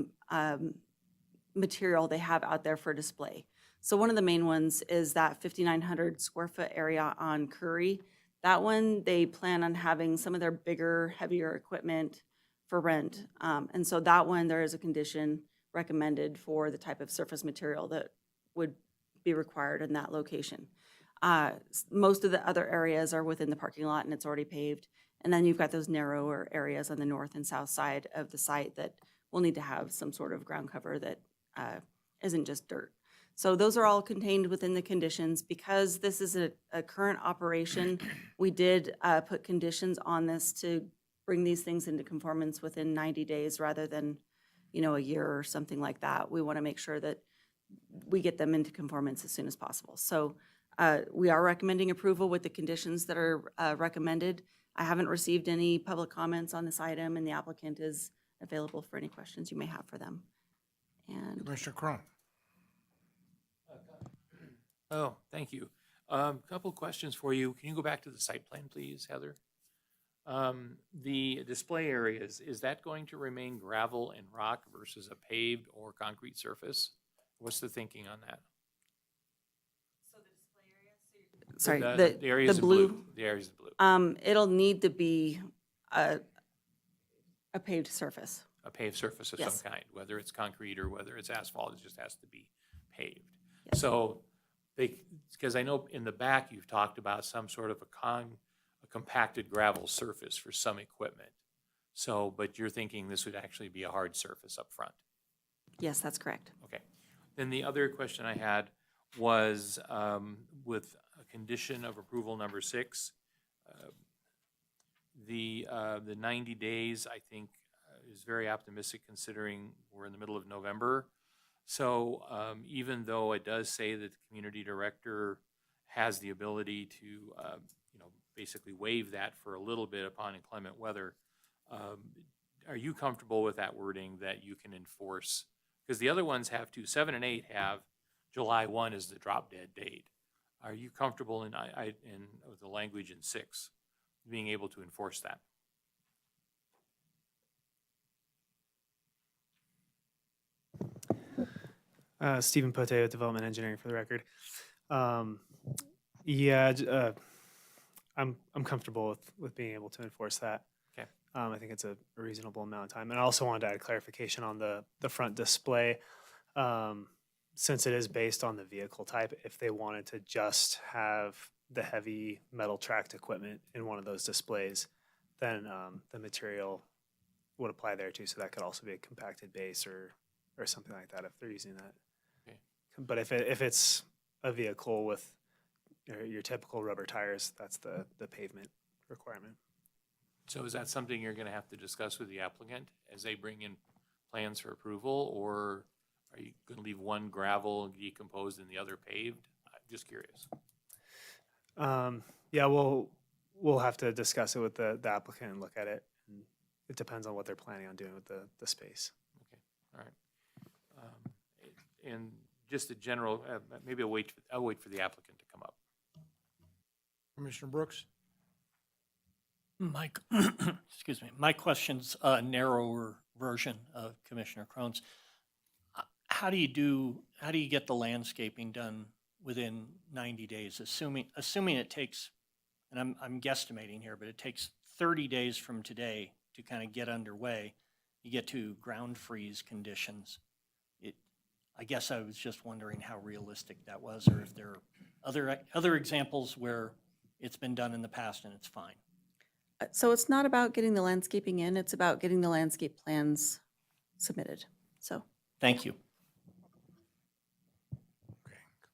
material they have out there for display. So one of the main ones is that 5,900 square foot area on Curry. That one, they plan on having some of their bigger, heavier equipment for rent. And so that one, there is a condition recommended for the type of surface material that would be required in that location. Most of the other areas are within the parking lot and it's already paved. And then you've got those narrower areas on the north and south side of the site that will need to have some sort of ground cover that isn't just dirt. So those are all contained within the conditions. Because this is a current operation, we did put conditions on this to bring these things into conformance within 90 days rather than, a year or something like that. We want to make sure that we get them into conformance as soon as possible. So we are recommending approval with the conditions that are recommended. I haven't received any public comments on this item, and the applicant is available for any questions you may have for them. And Commissioner Cron. Oh, thank you. Couple questions for you. Can you go back to the site plan, please, Heather? The display areas, is that going to remain gravel and rock versus a paved or concrete surface? What's the thinking on that? sorry, The areas the of blue. The areas of blue. It'll need to be a paved surface. A paved surface of Yes. some kind, whether it's concrete or whether it's asphalt, it just has to be paved. Yes. So because I know in the back you've talked about some sort of a compacted gravel surface for some equipment. So, but you're thinking this would actually be a hard surface up front. Yes, that's correct. Okay. Then the other question I had was with a condition of approval number 6, the 90 days, I think, is very optimistic considering we're in the middle of November. So even though it does say that the community director has the ability to, basically waive that for a little bit upon inclement weather, are you comfortable with that wording that you can enforce? Because the other ones have 7 and 8 have July 1 as the drop dead date. Are you comfortable in with the language in 6 being able to enforce that? Stephen Pote with Development Engineering for the record. I'm comfortable with being able to enforce that. Okay. I think it's a reasonable amount of time. And I also wanted to add clarification on the front display. Since it is based on the vehicle type, if they wanted to just have the heavy metal tracked equipment in one of those displays, then the material would apply there too. So that could also be a compacted base or something like that if they're using that. Okay. But if it's a vehicle with your typical rubber tires, that's the pavement requirement. So is that something you're going to have to discuss with the applicant as they bring in plans for approval, or are you going to leave one gravel decomposed and the other paved? I'm just curious. Yeah, we'll have to discuss it with the applicant and look at it. And it depends on what they're planning on doing with the space. Okay, all right. And just a general, maybe I'll wait for the applicant to come up. Commissioner Brooks? Mike, excuse me, my question's a narrower version of Commissioner Crone's. How do you get the landscaping done within 90 days, assuming it takes, and I'm guesstimating here, but it takes 30 days from today to kind of get underway, you get to ground freeze conditions. I guess I was just wondering how realistic that was, or if there are other examples where it's been done in the past and it's fine. So it's not about getting the landscaping in, it's about getting the landscape plans submitted. So Thank you.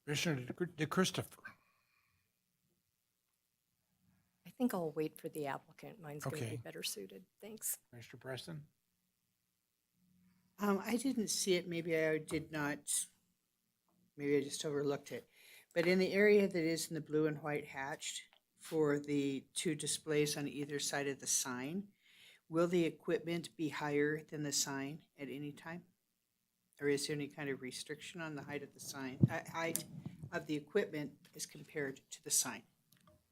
Commissioner DeChristopher? I think I'll wait for the applicant. Mine's going to be Okay. better suited. Thanks. Commissioner Preston? I didn't see it, maybe I did not, maybe I just overlooked it. But in the area that is in the blue and white hatched for the 2 displays on either side of the sign, will the equipment be higher than the sign at any time? Or is there any kind of restriction on the height of the sign, height of the equipment as compared to the sign?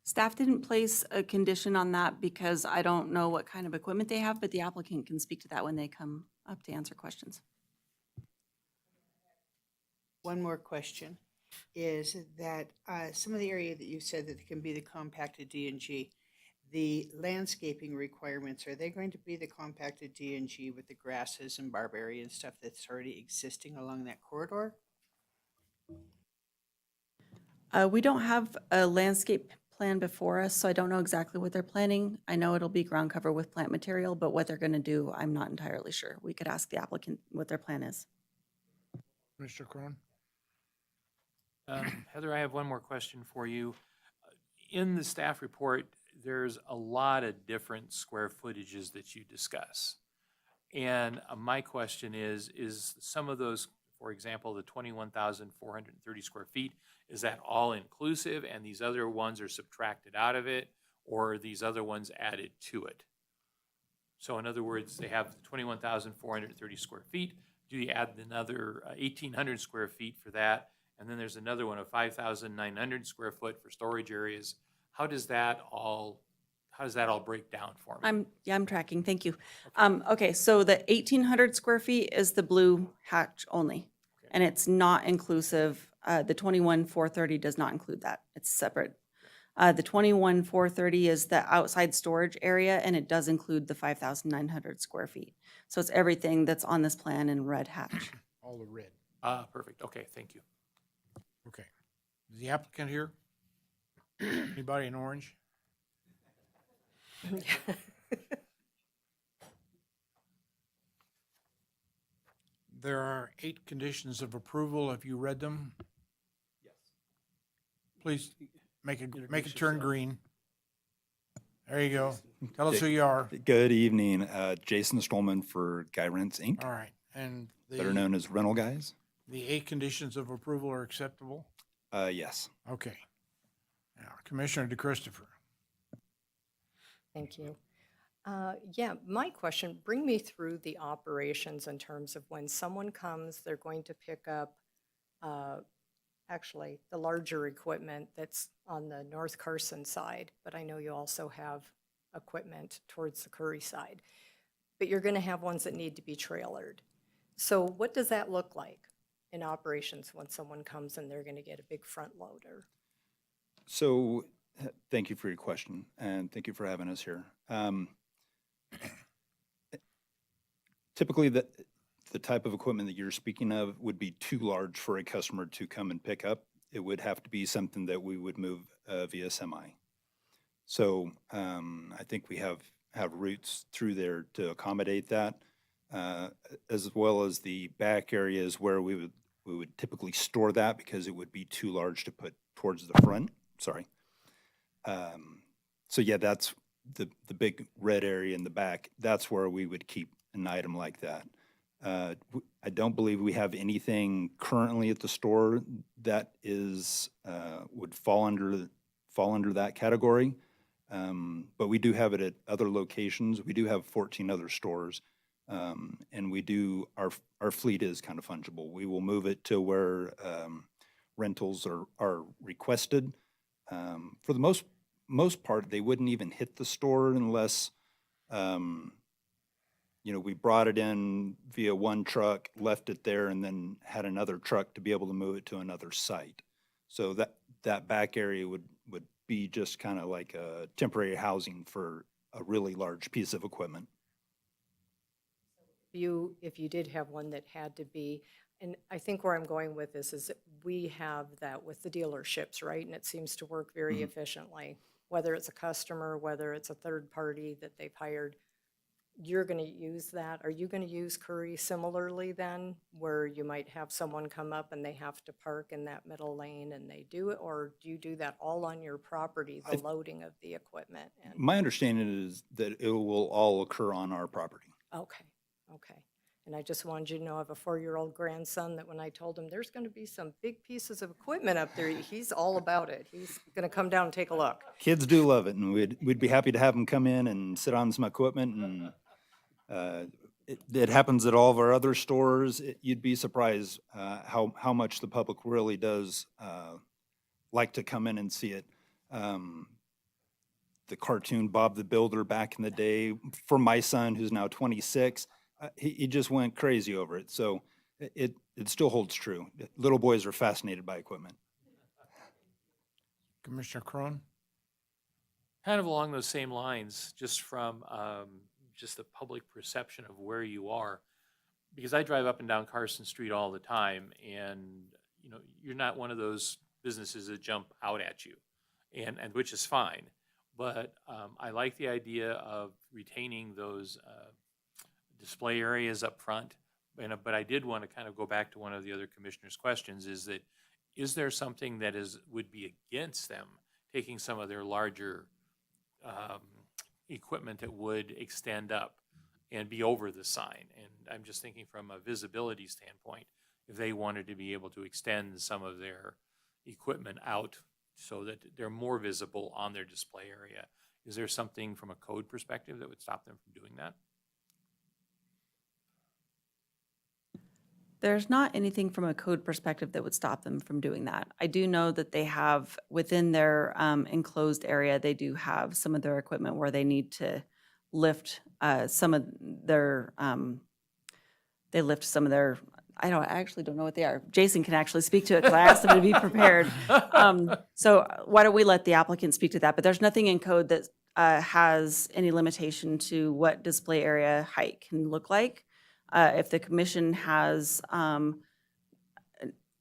Staff didn't place a condition on that because I don't know what kind of equipment they have, but the applicant can speak to that when they come up to answer questions. One more question is that some of the area that you said that can be the compacted D and G, the landscaping requirements, are they going to be the compacted D and G with the grasses and barberry and stuff that's already existing along that corridor? We don't have a landscape plan before us, so I don't know exactly what they're planning. I know it'll be ground cover with plant material, but what they're going to do, I'm not entirely sure. We could ask the applicant what their plan is. Mr. Crone? Heather, I have one more question for you. In the staff report, there's a lot of different square footages that you discuss. And my question is some of those, for example, the 21,430 square feet, is that all inclusive and these other ones are subtracted out of it, or are these other ones added to it? So in other words, they have 21,430 square feet. Do you add another 1,800 square feet for that? And then there's another one of 5,900 square foot for storage areas. How does that all break down for me? I'm tracking, thank you. Okay, so the 1,800 square feet is the blue hatch only, and it's not inclusive. The 21,430 does not include that. It's separate. The 21,430 is the outside storage area, and it does include the 5,900 square feet. So it's everything that's on this plan in red hatch. All the red. Perfect. Okay, thank you. Okay. Is the applicant here? Anybody in orange? There are 8 conditions of approval. Have you read them? Yes. Please make it turn green. There you go. Tell us who you are. Good evening, Jason Stolman for Guy Rents, Inc., All right. And better known as Rental Guys. the 8 conditions of approval are acceptable? Yes. Okay. Now, Commissioner DeChristopher. Thank you. Yeah, my question, bring me through the operations in terms of when someone comes, they're going to pick up, actually, the larger equipment that's on the North Carson side, but I know you also have equipment towards the Curry side. But you're going to have ones that need to be trailered. So what does that look like in operations when someone comes and they're going to get a big front loader? So thank you for your question, and thank you for having us here. Typically, the type of equipment that you're speaking of would be too large for a customer to come and pick up. It would have to be something that we would move via semi. So I think we have routes through there to accommodate that, as well as the back areas where we would typically store that because it would be too large to put towards the front. Sorry. So yeah, that's the big red area in the back. That's where we would keep an item like that. I don't believe we have anything currently at the store that is would fall under that category. But we do have it at other locations. We do have 14 other stores, and we do our fleet is kind of fungible. We will move it to where rentals are requested. For the most part, they wouldn't even hit the store unless we brought it in via one truck, left it there, and then had another truck to be able to move it to another site. So that back area would be just kind of like a temporary housing for a really large piece of equipment. If you did have one that had to be, and I think where I'm going with this is that we have that with the dealerships, right? And it seems to work very efficiently, whether it's a customer, whether it's a third party that they've hired. You're going to use that. Are you going to use Curry similarly then, where you might have someone come up and they have to park in that middle lane and they do it? Or do you do that all on your property, the loading of the equipment? My understanding is that it will all occur on our property. Okay. And I just wanted you to know I have a 4-year-old grandson that when I told him there's going to be some big pieces of equipment up there, he's all about it. He's going to come down and take a look. Kids do love it, and we'd be happy to have them come in and sit on some equipment and it happens at all of our other stores. You'd be surprised how much the public really does like to come in and see it. The cartoon Bob the Builder back in the day, for my son, who's now 26, he just went crazy over it. So it still holds true. Little boys are fascinated by equipment. Commissioner Crone? Kind of along those same lines, just from just the public perception of where you are. Because I drive up and down Carson Street all the time, and you know, you're not one of those businesses that jump out at you, and which is fine. But I like the idea of retaining those display areas up front. But I did want to kind of go back to one of the other commissioners' questions, is there something that would be against them taking some of their larger equipment that would extend up and be over the sign? And I'm just thinking from a visibility standpoint, if they wanted to be able to extend some of their equipment out so that they're more visible on their display area, is there something from a code perspective that would stop them from doing that? There's not anything from a code perspective that would stop them from doing that. I do know that they have, within their enclosed area, they do have some of their equipment where they need to lift some of their, they lift some of their, I actually don't know what they are. Jason can actually speak to it because I asked him to be prepared. So why don't we let the applicant speak to that? But there's nothing in code that has any limitation to what display area height can look like. If the commission has,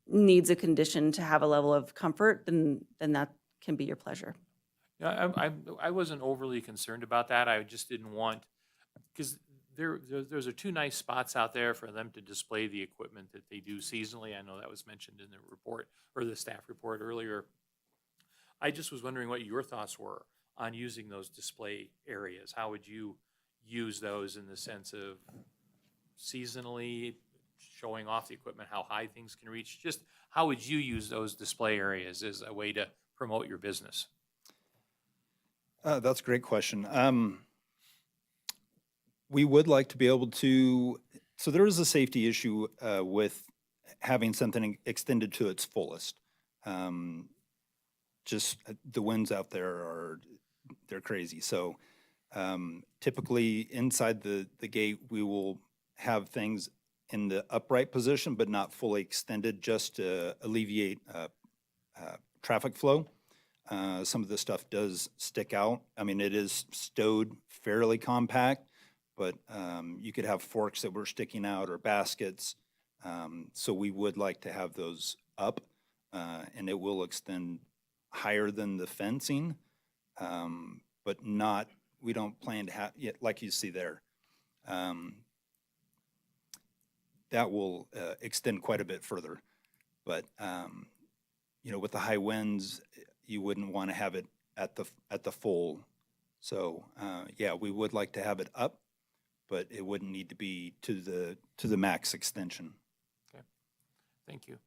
needs a condition to have a level of comfort, then that can be your pleasure. Yeah, I wasn't overly concerned about that. I just didn't want, because those are two nice spots out there for them to display the equipment that they do seasonally. I know that was mentioned in the report, or the staff report earlier. I just was wondering what your thoughts were on using those display areas. How would you use those in the sense of seasonally showing off the equipment, how high things can reach? Just how would you use those display areas as a way to promote your business? That's a great question. We would like to be able to, so there is a safety issue with having something extended to its fullest. Just the winds out there they're crazy. So typically inside the gate, we will have things in the upright position, but not fully extended, just to alleviate traffic flow. Some of the stuff does stick out. I mean, it is stowed fairly compact, but you could have forks that were sticking out or baskets. So we would like to have those up, and it will extend higher than the fencing, but not, we don't plan to have, yet, like you see there. That will extend quite a bit further. But, you know, with the high winds, you wouldn't want to have it at the full. So, yeah, we would like to have it up, but it wouldn't need to be to the max extension. Okay, thank you.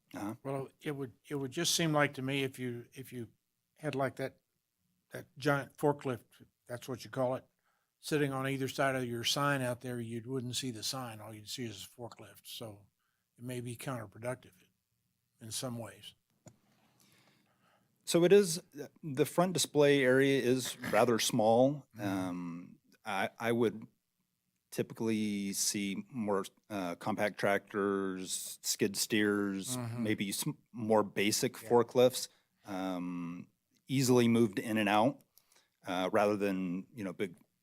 Well, it would just seem like to me if you had like that giant forklift, that's what you call it, sitting on either side of your sign out there, you wouldn't see the sign. All you'd see is a forklift. So it may be counterproductive in some ways. So it is, the front display area is rather small. I would typically see more compact tractors, skid steers, maybe more basic forklifts, easily moved in and out, rather than, you know,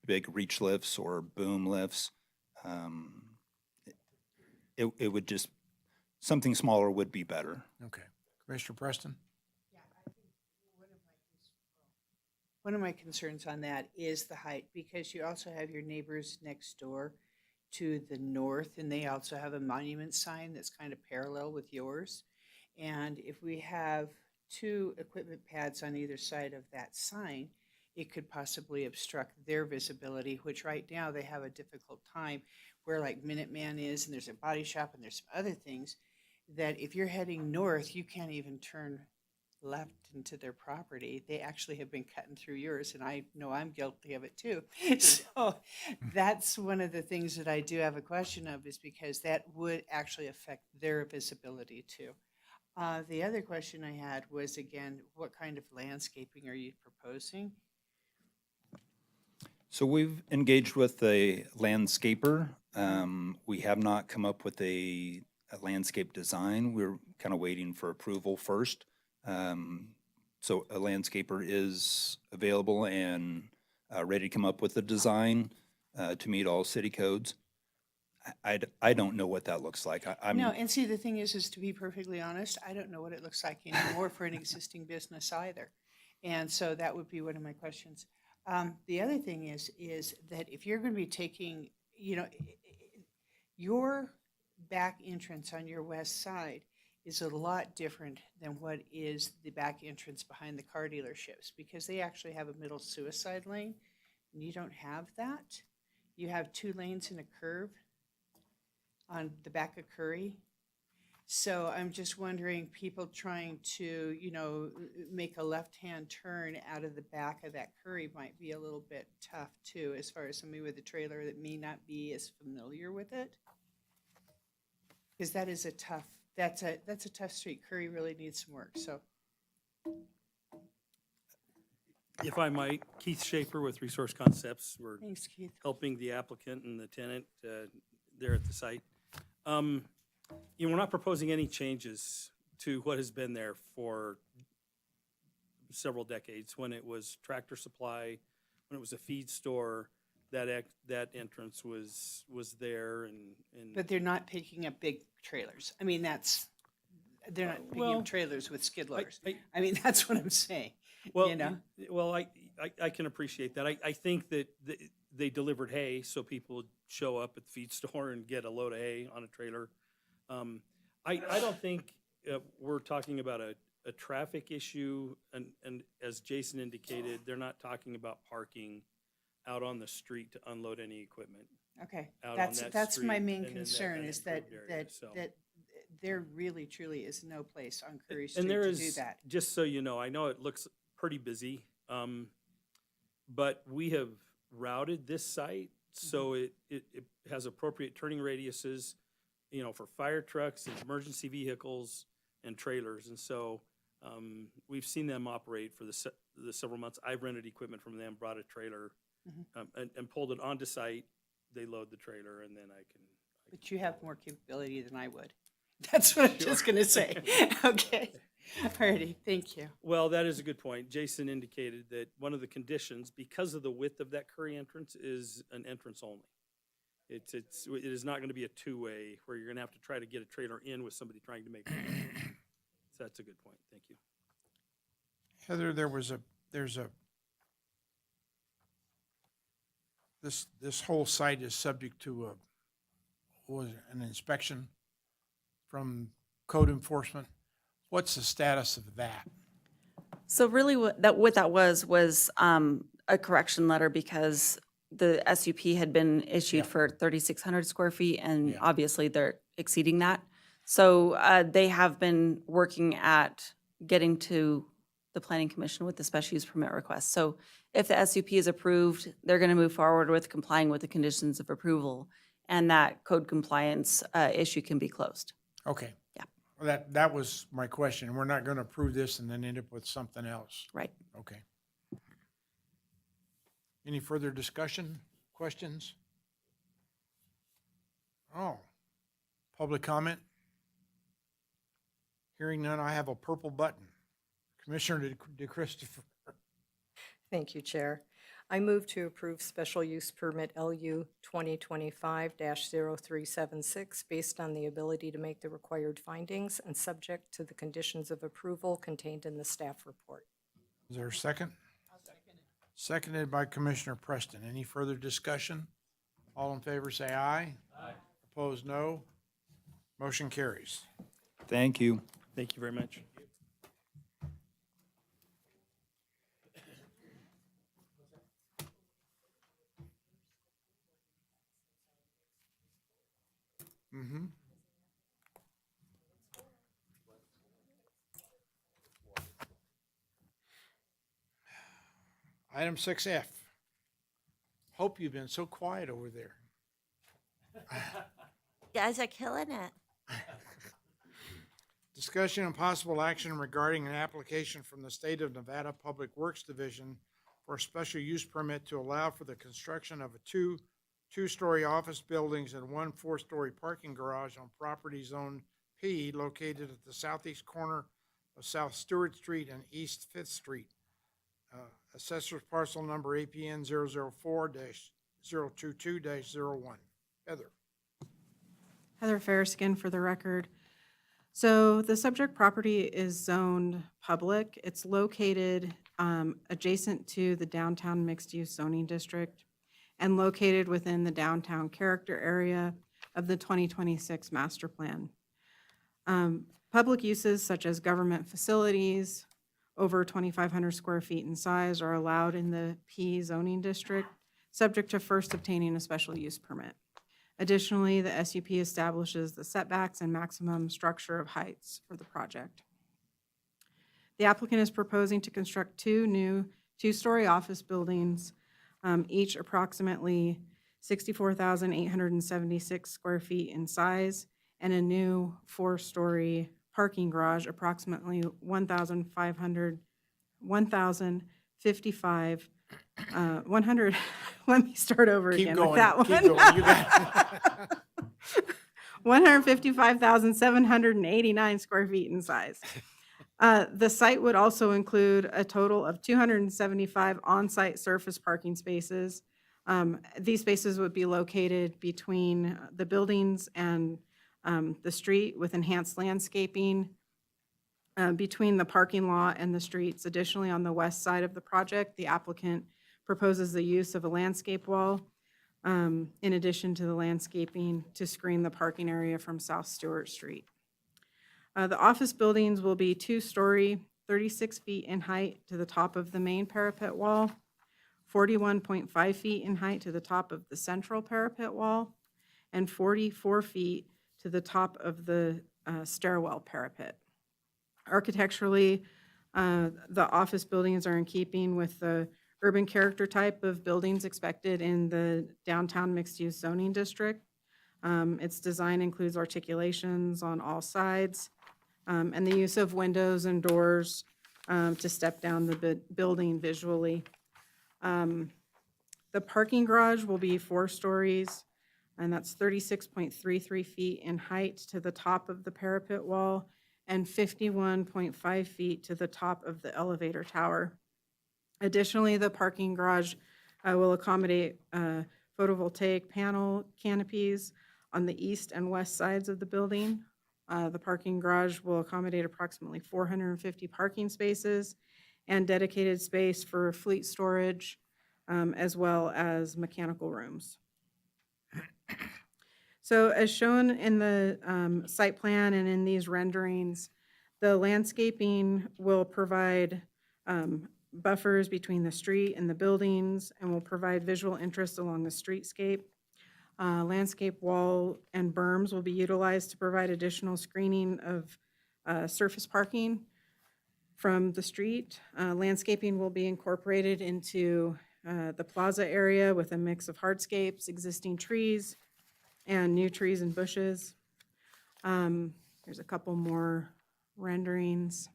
big reach lifts or boom lifts. It would just, something smaller would be better. Okay. Commissioner Preston? One of my concerns on that is the height, because you also have your neighbors next door to the north, and they also have a monument sign that's kind of parallel with yours. And if we have two equipment pads on either side of that sign, it could possibly obstruct their visibility, which right now they have a difficult time where like Minuteman is, and there's a body shop and there's some other things that if you're heading north, you can't even turn left into their property, they actually have been cutting through yours, and I know I'm guilty of it too. So that's one of the things that I do have a question of, is because that would actually affect their visibility too. The other question I had was, again, what kind of landscaping are you proposing? So we've engaged with a landscaper. We have not come up with a landscape design. We're kind of waiting for approval first. So a landscaper is available and ready to come up with a design to meet all city codes. I don't know what that looks like. No, and see, the thing is to be perfectly honest, I don't know what it looks like anymore for an existing business either. And so that would be one of my questions. The other thing is that if you're going to be taking, your back entrance on your west side is a lot different than what is the back entrance behind the car dealerships, because they actually have a middle suicide lane, and you don't have that. You have 2 lanes and a curve on the back of Curry. So I'm just wondering, people trying to, make a left-hand turn out of the back of that Curry might be a little bit tough too, as far as somebody with a trailer that may not be as familiar with it. Because that is that's a tough street. Curry really needs some work, so. If I might, Keith Schaefer with Resource Concepts. We're Thanks, Keith. helping the applicant and the tenant there at the site. We're not proposing any changes to what has been there for several decades. When it was Tractor Supply, when it was a feed store, that entrance was there and. But they're not picking up big trailers. I mean, they're not picking Well, up trailers with skid loaders. I- I mean, that's what I'm saying. Well, you know? well, I can appreciate that. I think that they delivered hay, so people would show up at the feed store and get a load of hay on a trailer. I don't think we're talking about a traffic issue, and as Jason indicated, they're not talking about parking out on the street to unload any equipment. Okay, out on that that's my street main and in that concern, is that, unimproved area, so. that there really truly is no place on Curry And Street there to do is, that. just so you know, I know it looks pretty busy, but we have routed this site so it has appropriate turning radiuses, for fire trucks and emergency vehicles and trailers. And so we've seen them operate for the several months. I've rented equipment from them, brought a trailer, and pulled it onto site. They load the trailer, and then I can. But you have more capability than I would. That's what I'm just gonna say. Okay, alrighty, thank you. Well, that is a good point. Jason indicated that one of the conditions, because of the width of that Curry entrance, is an entrance only. It is not going to be a two-way where you're going to have to try to get a trailer in with somebody trying to make it. So that's a good point. Thank you. Heather, this whole site is subject to an inspection from code enforcement. What's the status of that? So really what that was a correction letter, because the SUP had been issued for 3,600 square feet, and Yeah. obviously they're exceeding that. So they have been working at getting to the Planning Commission with the special use permit request. So if the SUP is approved, they're going to move forward with complying with the conditions of approval, and that code compliance issue can be closed. Okay. Yeah. Well, that was my question. We're not going to approve this and then end up with something else. Right. Okay. Any further discussion, questions? Oh, public comment? Hearing none, I have a purple button. Commissioner DeChristopher. Thank you, Chair. I move to approve special use permit LU 2025-0376 based on the ability to make the required findings and subject to the conditions of approval contained in the staff report. Is there a second? I'll second it. Seconded by Commissioner Preston. Any further discussion? All in favor, say aye. Aye. Opposed, no. Motion carries. Thank you. Thank you very much. Item 6F. Hope you've been so quiet over there. You guys are killing it. Discussion and possible action regarding an application from the State of Nevada Public Works Division for a special use permit to allow for the construction of two-story office buildings and one four-story parking garage on property zone P located at the southeast corner of South Stewart Street and East Fifth Street. Assessor's parcel number APN 004-022-01. Heather. Heather Fariskin for the record. So the subject property is zoned public. It's located adjacent to the downtown mixed-use zoning district and located within the downtown character area of the 2026 master plan. Public uses such as government facilities over 2,500 square feet in size are allowed in the P zoning district, subject to first obtaining a special use permit. Additionally, the SUP establishes the setbacks and maximum structure of heights for the project. The applicant is proposing to construct two new two-story office buildings, each approximately 64,876 square feet in size, and a new four-story parking garage, approximately 1,055, 100, let me start over Keep again going. with that one. Keep going. You got it. 155,789 square feet in size. The site would also include a total of 275 on-site surface parking spaces. These spaces would be located between the buildings and the street with enhanced landscaping between the parking lot and the streets. Additionally, on the west side of the project, the applicant proposes the use of a landscape wall in addition to the landscaping to screen the parking area from South Stewart Street. The office buildings will be two-story, 36 feet in height to the top of the main parapet wall, 41.5 feet in height to the top of the central parapet wall, and 44 feet to the top of the stairwell parapet. Architecturally, the office buildings are in keeping with the urban character type of buildings expected in the downtown mixed-use zoning district. Its design includes articulations on all sides and the use of windows and doors to step down the building visually. The parking garage will be 4 stories, and that's 36.33 feet in height to the top of the parapet wall and 51.5 feet to the top of the elevator tower. Additionally, the parking garage will accommodate photovoltaic panel canopies on the east and west sides of the building. The parking garage will accommodate approximately 450 parking spaces and dedicated space for fleet storage, as well as mechanical rooms. So as shown in the site plan and in these renderings, the landscaping will provide buffers between the street and the buildings and will provide visual interest along the streetscape. Landscape wall and berms will be utilized to provide additional screening of surface parking from the street. Landscaping will be incorporated into the plaza area with a mix of hardscapes, existing trees, and new trees and bushes. There's a couple more renderings.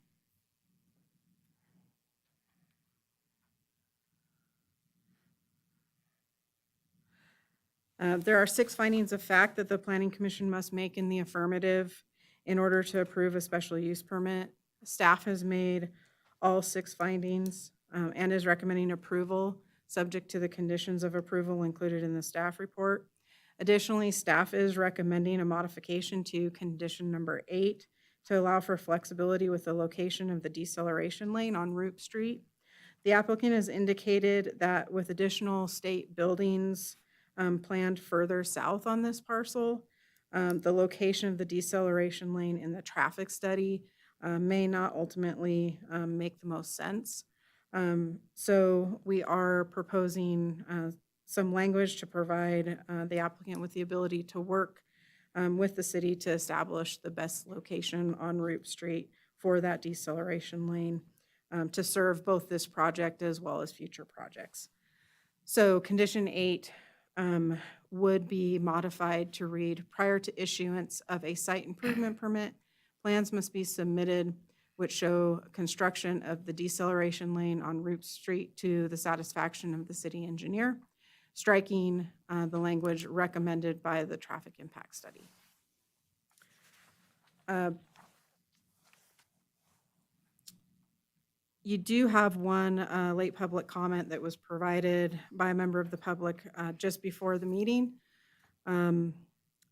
There are 6 findings of fact that the Planning Commission must make in the affirmative in order to approve a special use permit. Staff has made all 6 findings and is recommending approval, subject to the conditions of approval included in the staff report. Additionally, staff is recommending a modification to condition number 8 to allow for flexibility with the location of the deceleration lane on Roop Street. The applicant has indicated that with additional state buildings planned further south on this parcel, the location of the deceleration lane in the traffic study may not ultimately make the most sense. So we are proposing some language to provide the applicant with the ability to work with the city to establish the best location on Roop Street for that deceleration lane. to serve both this project as well as future projects. So condition 8 would be modified to read, prior to issuance of a site improvement permit, plans must be submitted which show construction of the deceleration lane on Root Street to the satisfaction of the city engineer, striking the language recommended by the traffic impact study. You do have one late public comment that was provided by a member of the public just before the meeting.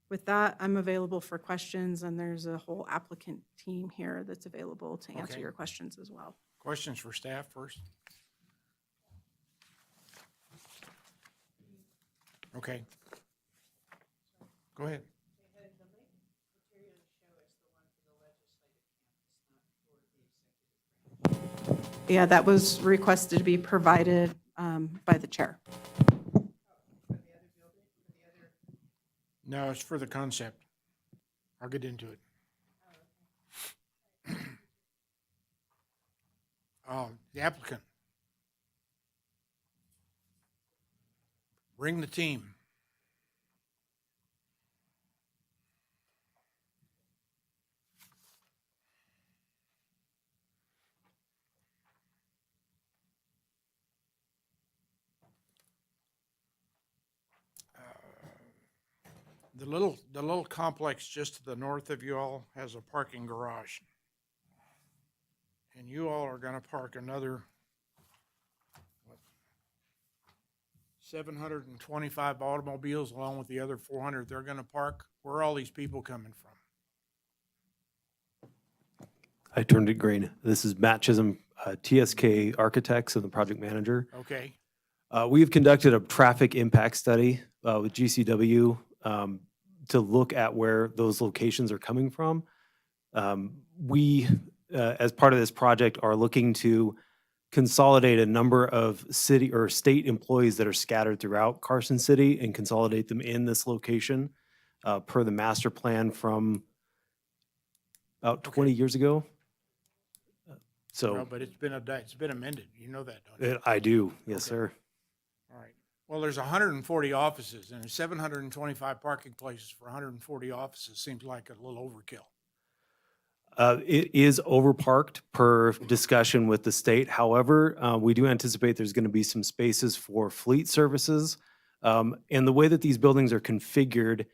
With that, I'm available for questions, and there's a whole applicant team here that's available to answer Okay. your questions as well. Questions for staff first? Okay. Go ahead. Yeah, that was requested to be provided by the chair. No, it's for the concept. I'll get into it. The applicant. Bring the team. The little complex just to the north of you all has a parking garage. And you all are gonna park another 725 automobiles along with the other 400 they're gonna park. Where are all these people coming from? I turned it green. This is Matt Chisholm, TSK Architects and the project manager. Okay, We've conducted a traffic impact study with GCW to look at where those locations are coming from. We, as part of this project, are looking to consolidate a number of city or state employees that are scattered throughout Carson City and consolidate them in this location per the master plan from about 20 years ago. well, but it's been amended. You know that, don't you? I do, yes, Okay. sir. All right. Well, there's 140 offices and there's 725 parking places for 140 offices. Seems like a little overkill. It is overparked per discussion with the state. However, we do anticipate there's going to be some spaces for fleet services. And the way that these buildings are configured,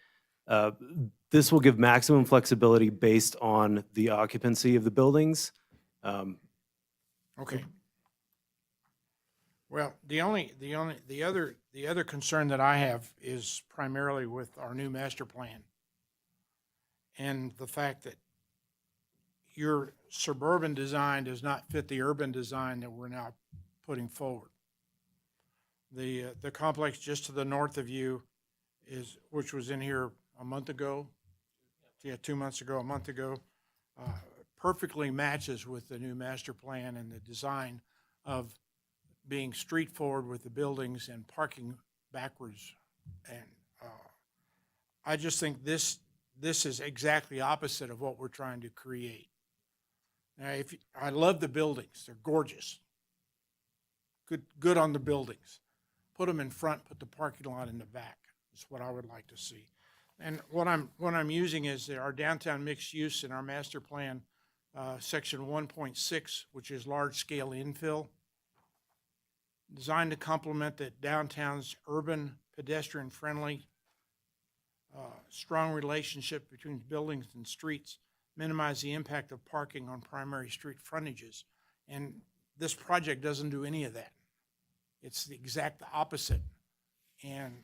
this will give maximum flexibility based on the occupancy of the buildings. Okay. Well, the other concern that I have is primarily with our new master plan. And the fact that your suburban design does not fit the urban design that we're now putting forward. The complex just to the north of you which was in here a month ago. Yeah, 2 months ago, a month ago, perfectly matches with the new master plan and the design of being street forward with the buildings and parking backwards. And I just think this is exactly opposite of what we're trying to create. Now, I love the buildings, they're gorgeous. Good on the buildings. Put them in front, put the parking lot in the back. That's what I would like to see. And what I'm using is our downtown mixed use in our master plan, section 1.6, which is large scale infill, designed to complement the downtown's urban, pedestrian friendly, strong relationship between buildings and streets, minimize the impact of parking on primary street frontages. And this project doesn't do any of that. It's the exact opposite. And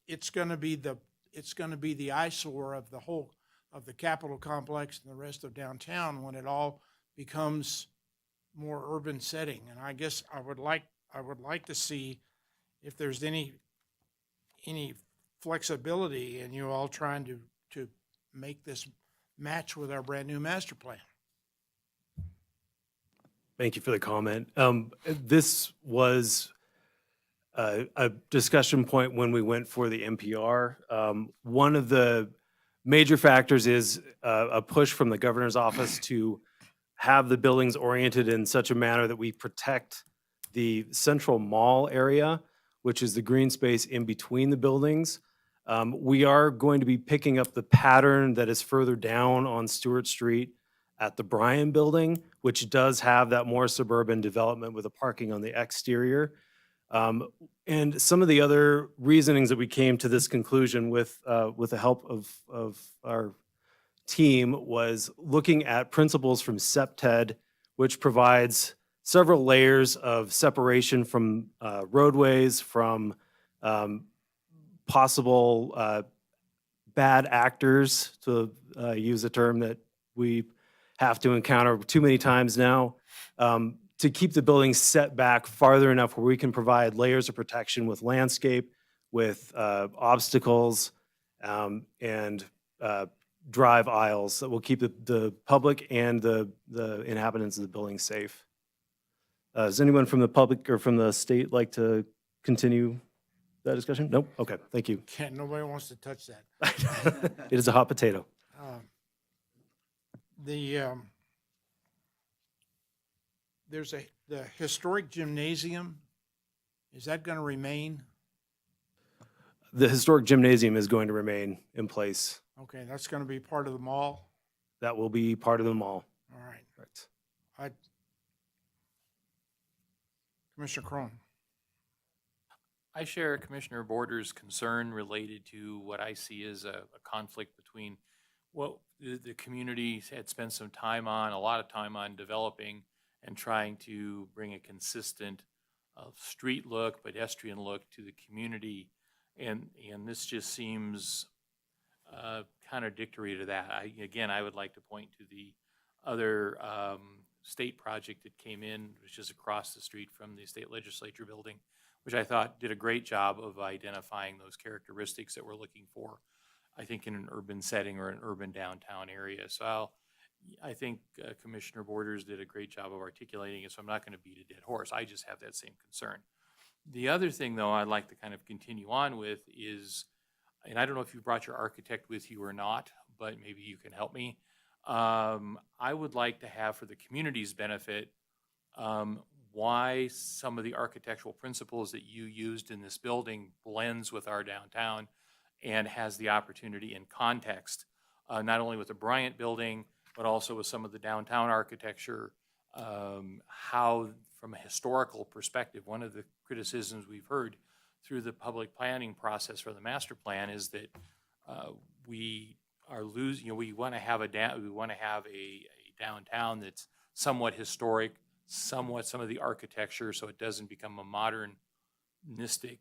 it's going to be the eyesore of the whole of the Capitol complex and the rest of downtown when it all becomes more urban setting. And I guess I would like to see if there's any flexibility in you all trying to make this match with our brand new master plan. Thank you for the comment. This was a discussion point when we went for the NPR. One of the major factors is a push from the governor's office to have the buildings oriented in such a manner that we protect the central mall area, which is the green space in between the buildings. We are going to be picking up the pattern that is further down on Stewart Street at the Bryan Building, which does have that more suburban development with the parking on the exterior. And some of the other reasonings that we came to this conclusion with the help of our team was looking at principles from SEPTED, which provides several layers of separation from roadways, from possible bad actors, to use a term that we have to encounter too many times now, to keep the buildings set back farther enough where we can provide layers of protection with landscape, with obstacles, and drive aisles that will keep the public and the inhabitants of the building safe. Does anyone from the public or from the state like to continue that discussion? Nope? Okay, thank you. Can't, nobody wants to touch that. It is a hot potato. There's the historic gymnasium. Is that going to remain? The historic gymnasium is going to remain in place. Okay, that's going to be part of the mall? That will be part of the mall. All right. Right. Commissioner Crone. I share Commissioner Border's concern related to what I see as a conflict between what the community had spent some time on, a lot of time on developing and trying to bring a consistent street look, pedestrian look to the community. And this just seems contradictory to that. I would like to point to the other state project that came in, which is across the street from the state legislature building, which I thought did a great job of identifying those characteristics that we're looking for, I think, in an urban setting or an urban downtown area. So I think Commissioner Borders did a great job of articulating it, so I'm not going to beat a dead horse. I just have that same concern. The other thing, though, I'd like to kind of continue on with is, and I don't know if you brought your architect with you or not, but maybe you can help me. I would like to have, for the community's benefit, why some of the architectural principles that you used in this building blends with our downtown and has the opportunity in context, not only with the Bryant building, but also with some of the downtown architecture, how, from a historical perspective, one of the criticisms we've heard through the public planning process for the master plan is that we are losing, we want to have a downtown that's somewhat historic, somewhat some of the architecture, so it doesn't become a modernistic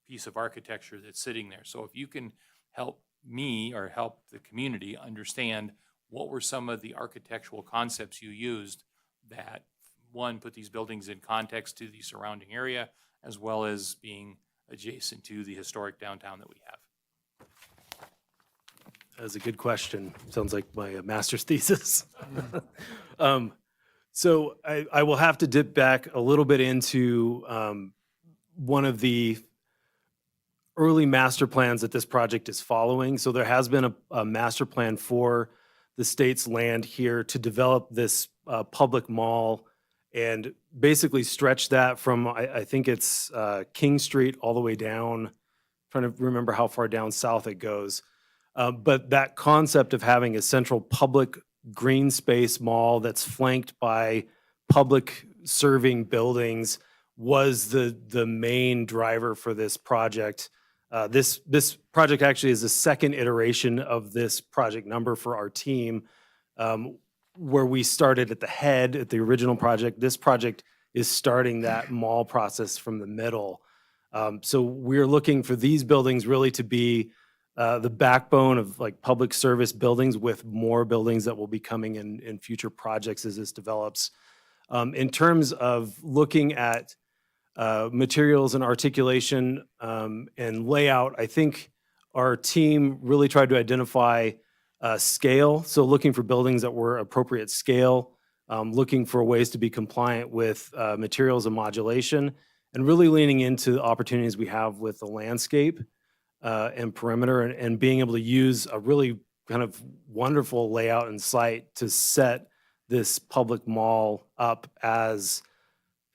piece of architecture that's sitting there. So if you can help me or help the community understand what were some of the architectural concepts you used that, one, put these buildings in context to the surrounding area, as well as being adjacent to the historic downtown that we have. That's a good question. Sounds like my master's thesis. So I will have to dip back a little bit into one of the early master plans that this project is following. So there has been a master plan for the state's land here to develop this public mall and basically stretch that from, I think it's King Street all the way down, trying to remember how far down south it goes. But that concept of having a central public green space mall that's flanked by public serving buildings was the main driver for this project. This project actually is the second iteration of this project number for our team, where we started at the head at the original project. This project is starting that mall process from the middle. So we're looking for these buildings really to be the backbone of like public service buildings, with more buildings that will be coming in future projects as this develops. In terms of looking at materials and articulation and layout, I think our team really tried to identify scale. So looking for buildings that were appropriate scale, looking for ways to be compliant with materials and modulation, and really leaning into the opportunities we have with the landscape and perimeter, and being able to use a really kind of wonderful layout and site to set this public mall up as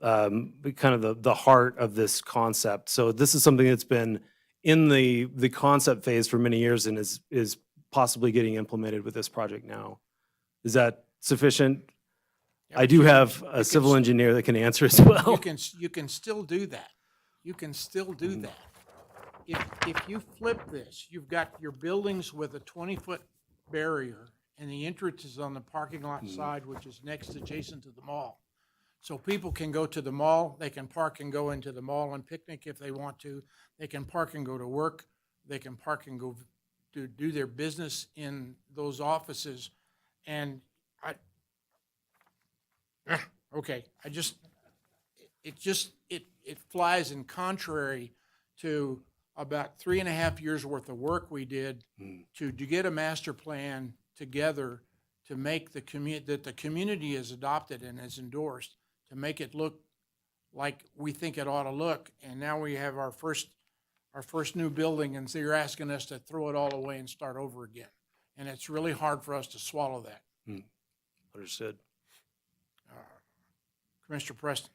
kind of the heart of this concept. So this is something that's been in the concept phase for many years and is possibly getting implemented with this project now. Is that sufficient? Yeah, I but do you can- have you a can civil s- engineer that can answer as well. You can still do that. You can still do that. If you flip this, you've got your buildings with a 20-foot barrier, and the entrance is on the parking lot side, which is next adjacent to the mall. So people can go to the mall, they can park and go into the mall and picnic if they want to. They can park and go to work. They can park and go to do their business in those offices. And okay, it flies in contrary to about 3.5 years worth of work we did to get a master plan together to make the that the community has adopted and has endorsed, to make it look like we think it ought to look. And now we have our first new building, and so you're asking us to throw it all away and start over again. And it's really hard for us to swallow that. Understood. Commissioner Preston.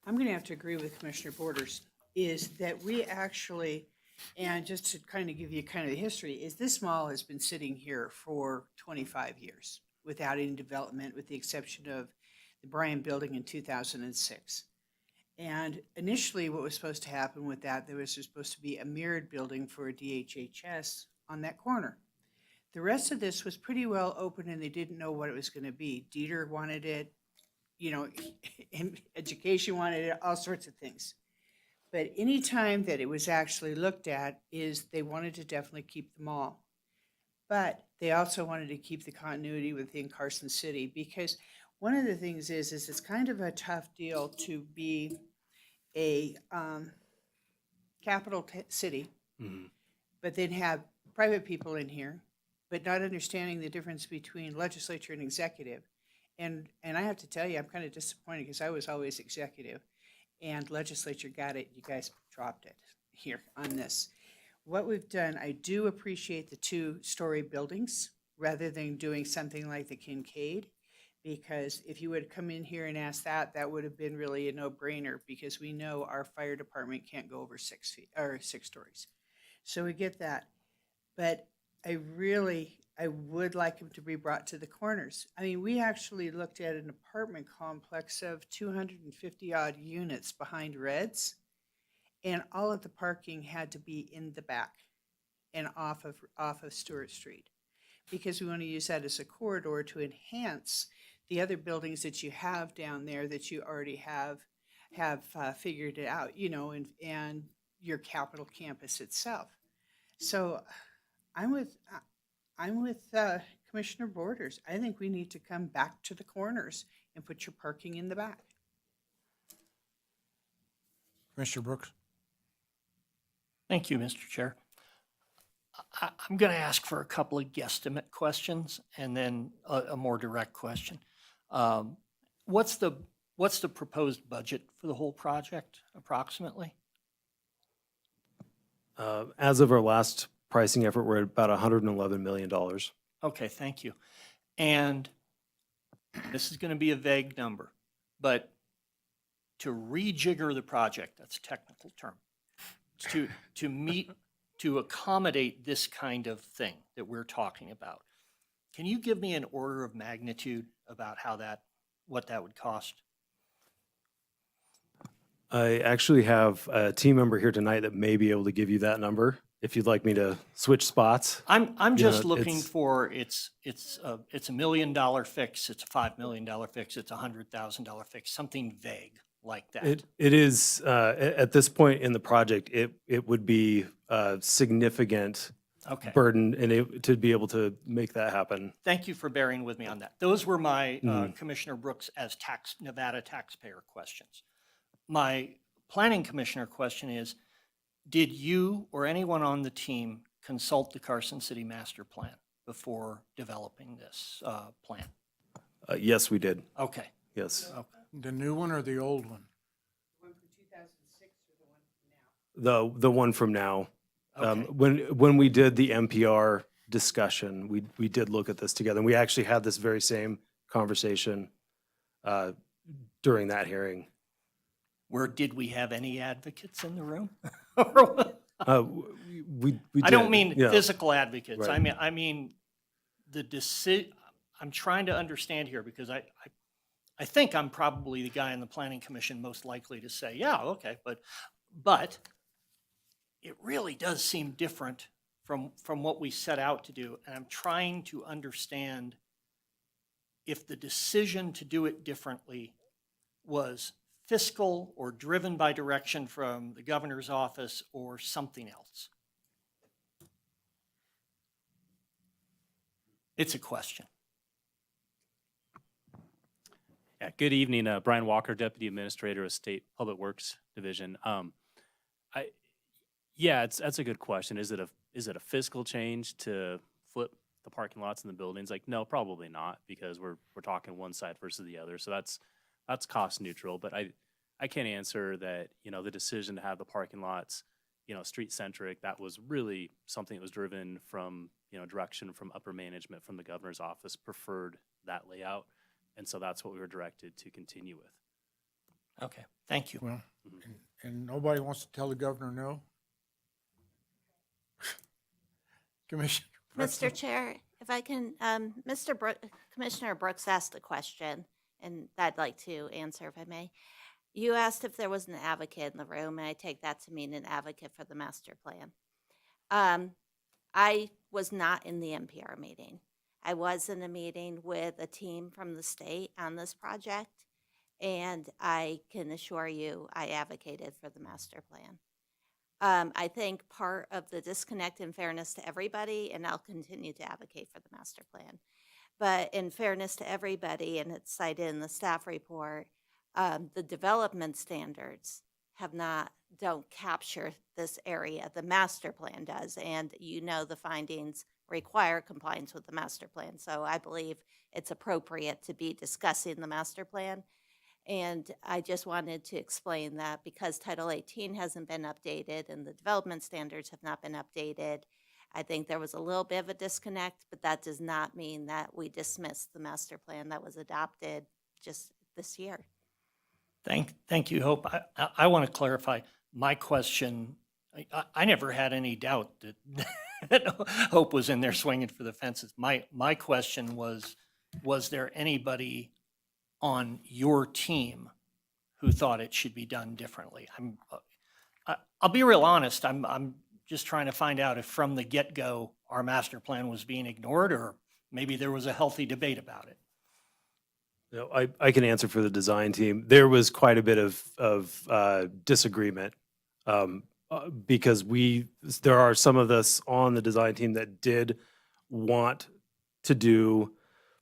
I'm going to have to agree with Commissioner Borders, is that we actually, and just to kind of give you kind of the history, is this mall has been sitting here for 25 years without any development, with the exception of the Bryan Building in 2006. And initially, what was supposed to happen with that, there was supposed to be a mirrored building for a DHHS on that corner. The rest of this was pretty well open, and they didn't know what it was going to be. Dieter wanted it, you know, education wanted it, all sorts of things. But any time that it was actually looked at, is they wanted to definitely keep the mall. But they also wanted to keep the continuity within Carson City, because one of the things is it's kind of a tough deal to be a capital city, but then have private people in here, but not understanding the difference between legislature and executive. And I have to tell you, I'm kind of disappointed, because I was always executive, and legislature got it, you guys dropped it here on this. What we've done, I do appreciate the 2-story buildings, rather than doing something like the Kincaid, because if you would come in here and ask that, that would have been really a no-brainer, because we know our fire department can't go over 6 feet, or 6 stories. So we get that. But I would like them to be brought to the corners. I mean, we actually looked at an apartment complex of 250 odd units behind Reds, and all of the parking had to be in the back and off of Stewart Street, because we want to use that as a corridor to enhance the other buildings that you have down there that you already have figured it out, you know, and your capital campus itself. So I'm with Commissioner Borders. I think we need to come back to the corners and put your parking in the back. Commissioner Brooks. Thank you, Mr. Chair. I'm going to ask for a couple of guesstimate questions and then a more direct question. What's the proposed budget for the whole project approximately? As of our last pricing effort, we're at about $111 million. Okay, thank you. And this is going to be a vague number, but to rejigger the project, that's a technical term, to accommodate this kind of thing that we're talking about, can you give me an order of magnitude about what that would cost? I actually have a team member here tonight that may be able to give you that number, if you'd like me to switch spots. I'm You know, just looking it's- for, it's $1 million fix, it's a $5 million fix, it's a $100,000 fix, something vague like that. It is, at this point in the project, it would be a significant Okay. burden to be able to make that happen. Thank you for bearing with me on that. Those were my Commissioner Brooks as Nevada taxpayer questions. My planning commissioner question is, did you or anyone on the team consult the Carson City master plan before developing this plan? Yes, we did. Okay. Yes. Okay. The new one or the old one? The one from 2006 or the one from now? The one from now. Okay. When we did the MPR discussion, we did look at this together. And we actually had this very same conversation during that hearing. Did we have any advocates in the room? Or what? We I don't did, mean yeah. physical advocates. Right. I mean the I'm trying to understand here because I think I'm probably the guy in the planning commission most likely to say, yeah, okay, but it really does seem different from what we set out to do. And I'm trying to understand if the decision to do it differently was fiscal or driven by direction from the governor's office or something else. It's a question. Yeah, good evening, Brian Walker, Deputy Administrator of State Public Works Division. That's a good question. Is it a fiscal change to flip the parking lots and the buildings? Like, no, probably not, because we're talking one side versus the other. So that's cost neutral. But I can't answer that. The decision to have the parking lots, street centric, that was really something that was driven from direction from upper management from the governor's office preferred that layout. And so that's what we were directed to continue with. Okay, thank you. Well, and nobody wants to tell the governor no? Commissioner. Mr. Chair, if I can, Commissioner Brooks asked a question, and I'd like to answer if I may. You asked if there was an advocate in the room, and I take that to mean an advocate for the master plan. I was not in the NPR meeting. I was in a meeting with a team from the state on this project, and I can assure you I advocated for the master plan. I think part of the disconnect, in fairness to everybody, and I'll continue to advocate for the master plan, but in fairness to everybody, and it's cited in the staff report, the development standards don't capture this area. The master plan does, and the findings require compliance with the master plan. So I believe it's appropriate to be discussing the master plan. And I just wanted to explain that because Title 18 hasn't been updated and the development standards have not been updated, I think there was a little bit of a disconnect, but that does not mean that we dismissed the master plan that was adopted just this year. Thank you, Hope. I want to clarify my question. I never had any doubt that Hope was in there swinging for the fences. My question was there anybody on your team who thought it should be done differently? I'll be real honest. I'm just trying to find out if from the get-go our master plan was being ignored, or maybe there was a healthy debate about it. I can answer for the design team. There was quite a bit of disagreement because there are some of us on the design team that did want to do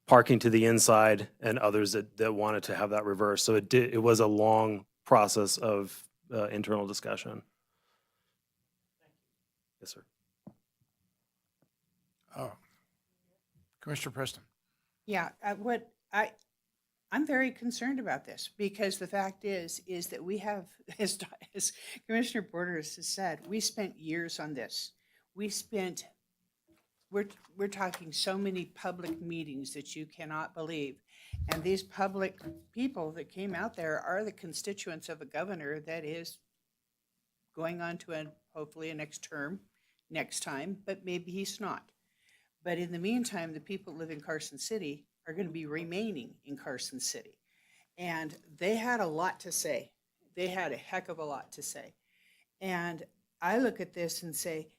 parking to the inside and others that wanted to have that reverse. So it was a long process of internal discussion. Yes, sir. Commissioner Preston. Yeah, I'm very concerned about this because the fact is that we have, as Commissioner Borders has said, we spent years on this. We're talking so many public meetings that you cannot believe. And these public people that came out there are the constituents of a governor that is going on to hopefully a next term next time, but maybe he's not. But in the meantime, the people that live in Carson City are going to be remaining in Carson City. And they had a lot to say. They had a heck of a lot to say. And I look at this and say,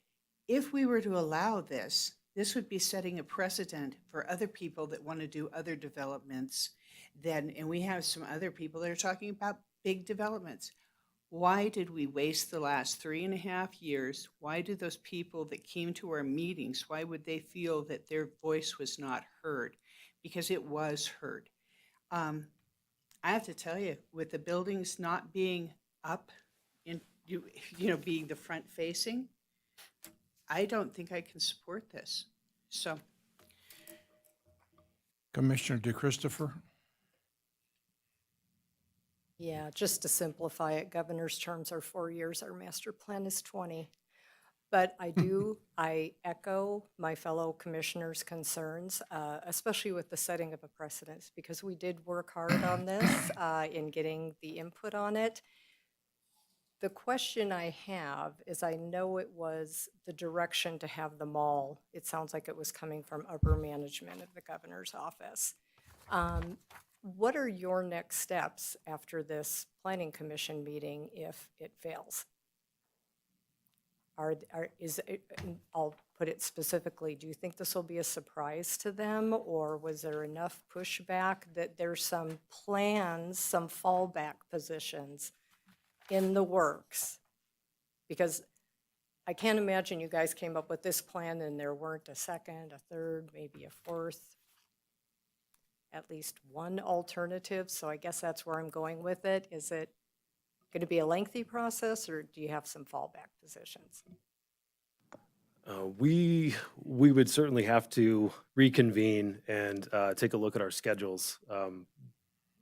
if we were to allow this, this would be setting a precedent for other people that want to do other developments. And we have some other people that are talking about big developments. Why did we waste the last 3.5 years? Why do those people that came to our meetings, why would they feel that their voice was not heard? Because it was heard. I have to tell you, with the buildings not being up, being the front facing, I don't think I can support this. So, Commissioner DeChristopher. Yeah, just to simplify it, governor's terms are 4 years, our master plan is 20. But I echo my fellow commissioners' concerns, especially with the setting of a precedence, because we did work hard on this in getting the input on it. The question I have is, I know it was the direction to have the mall. It sounds like it was coming from upper management of the governor's office. What are your next steps after this planning commission meeting if it fails? I'll put it specifically, do you think this will be a surprise to them, or was there enough pushback that there's some plans, some fallback positions in the works? Because I can't imagine you guys came up with this plan and there weren't a second, a third, maybe a fourth, at least one alternative. So I guess that's where I'm going with it. Is it going to be a lengthy process, or do you have some fallback positions? We would certainly have to reconvene and take a look at our schedules.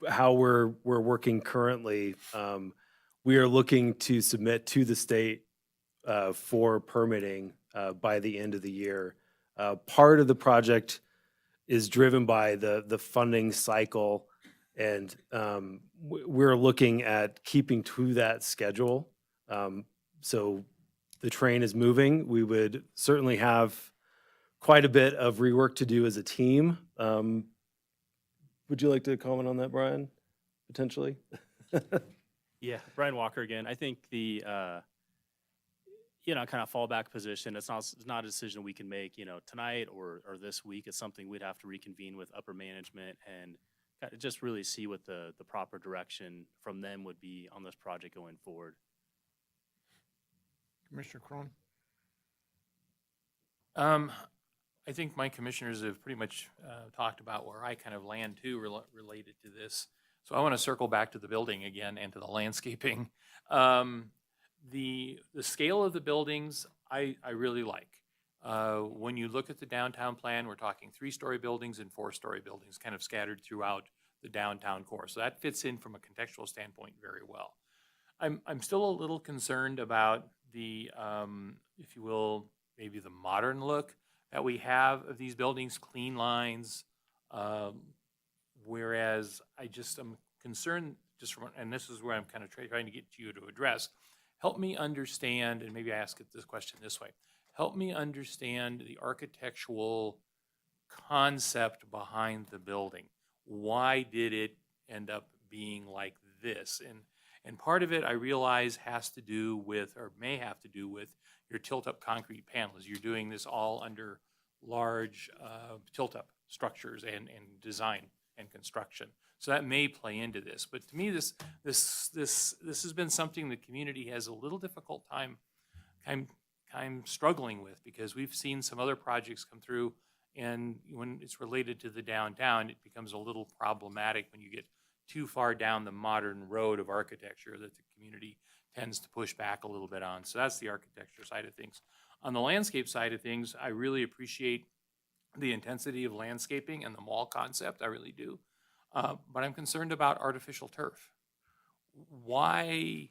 How we're working currently, we are looking to submit to the state for permitting by the end of the year. Part of the project is driven by the funding cycle, and we're looking at keeping to that schedule. So the train is moving. We would certainly have quite a bit of rework to do as a team. Would you like to comment on that, Brian, potentially? Yeah, Brian Walker again. I think the, kind of fallback position, it's not a decision we can make, tonight or this week. It's something we'd have to reconvene with upper management and just really see what the proper direction from them would be on this project going forward. Commissioner Crone? I think my commissioners have pretty much talked about where I kind of land too related to this. So I want to circle back to the building again and to the landscaping. The scale of the buildings I really like. When you look at the downtown plan, we're talking 3-story buildings and 4-story buildings kind of scattered throughout the downtown core. So that fits in from a contextual standpoint very well. I'm still a little concerned about the, if you will, maybe the modern look that we have of these buildings, clean lines. Whereas I just am concerned just from, and this is where I'm kind of trying to get you to address, help me understand, and maybe I ask it this question this way, help me understand the architectural concept behind the building. Why did it end up being like this? And part of it, I realize, has to do with, or may have to do with, your tilt-up concrete panels. You're doing this all under large tilt-up structures and design and construction. So that may play into this. But to me, this has been something the community has a little difficult time struggling with, because we've seen some other projects come through, and when it's related to the downtown, it becomes a little problematic when you get too far down the modern road of architecture that the community tends to push back a little bit on. So that's the architecture side of things. On the landscape side of things, I really appreciate the intensity of landscaping and the mall concept. I really do. But I'm concerned about artificial turf. Why?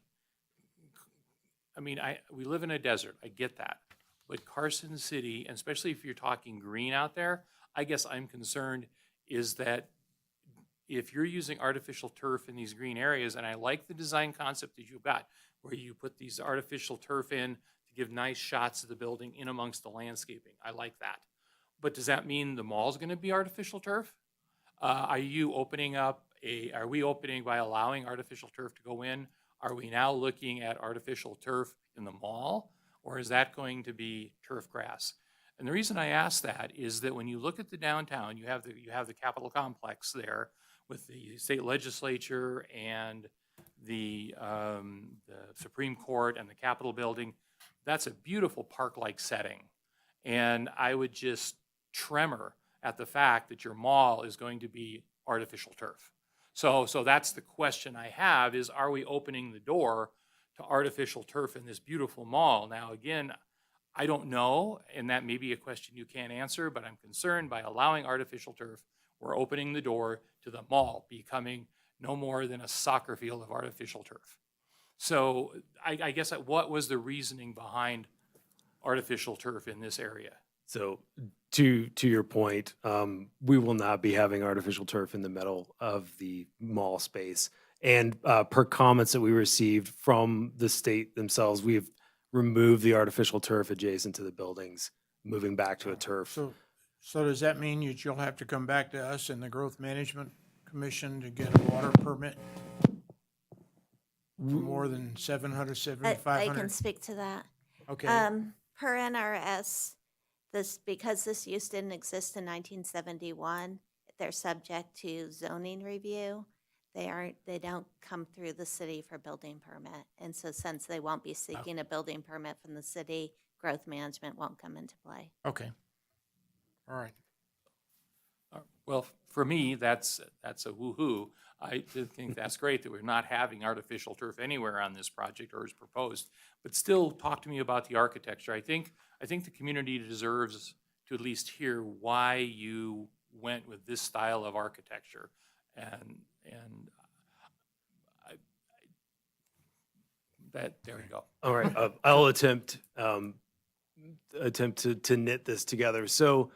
I mean, we live in a desert. I get that. But Carson City, and especially if you're talking green out there, I guess I'm concerned is that if you're using artificial turf in these green areas, and I like the design concept that you've got, where you put these artificial turf in to give nice shots of the building in amongst the landscaping. I like that. But does that mean the mall's going to be artificial turf? Are we opening by allowing artificial turf to go in? Are we now looking at artificial turf in the mall, or is that going to be turf grass? And the reason I ask that is that when you look at the downtown, you have the Capitol complex there with the state legislature and the Supreme Court and the Capitol building. That's a beautiful park-like setting. And I would just tremor at the fact that your mall is going to be artificial turf. So that's the question I have is, are we opening the door to artificial turf in this beautiful mall? Now, again, I don't know, and that may be a question you can't answer, but I'm concerned by allowing artificial turf, we're opening the door to the mall becoming no more than a soccer field of artificial turf. So I guess what was the reasoning behind artificial turf in this area? So to your point, we will not be having artificial turf in the middle of the mall space. And per comments that we received from the state themselves, we've removed the artificial turf adjacent to the buildings, moving back to a turf. So does that mean that you'll have to come back to us in the Growth Management Commission to get a water permit for more than 700, I 7,500? can speak to that. Okay, Per NRS, because this use didn't exist in 1971, they're subject to zoning review. They don't come through the city for building permit. And so since they won't be seeking a building permit from the city, growth management won't come into play. okay. All right. Well, for me, that's a woo-hoo. I did think that's great that we're not having artificial turf anywhere on this project or is proposed. But still, talk to me about the architecture. I think the community deserves to at least hear why you went with this style of architecture. And there you go. All right, I'll attempt to knit this together. So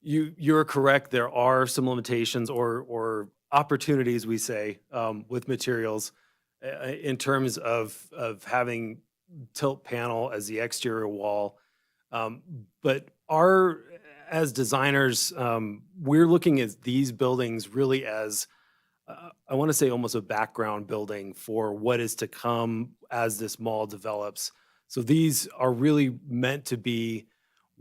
you're correct. There are some limitations or opportunities, we say, with materials in terms of having tilt panel as the exterior wall. But as designers, we're looking at these buildings really as I want to say almost a background building for what is to come as this mall develops. So these are really meant to be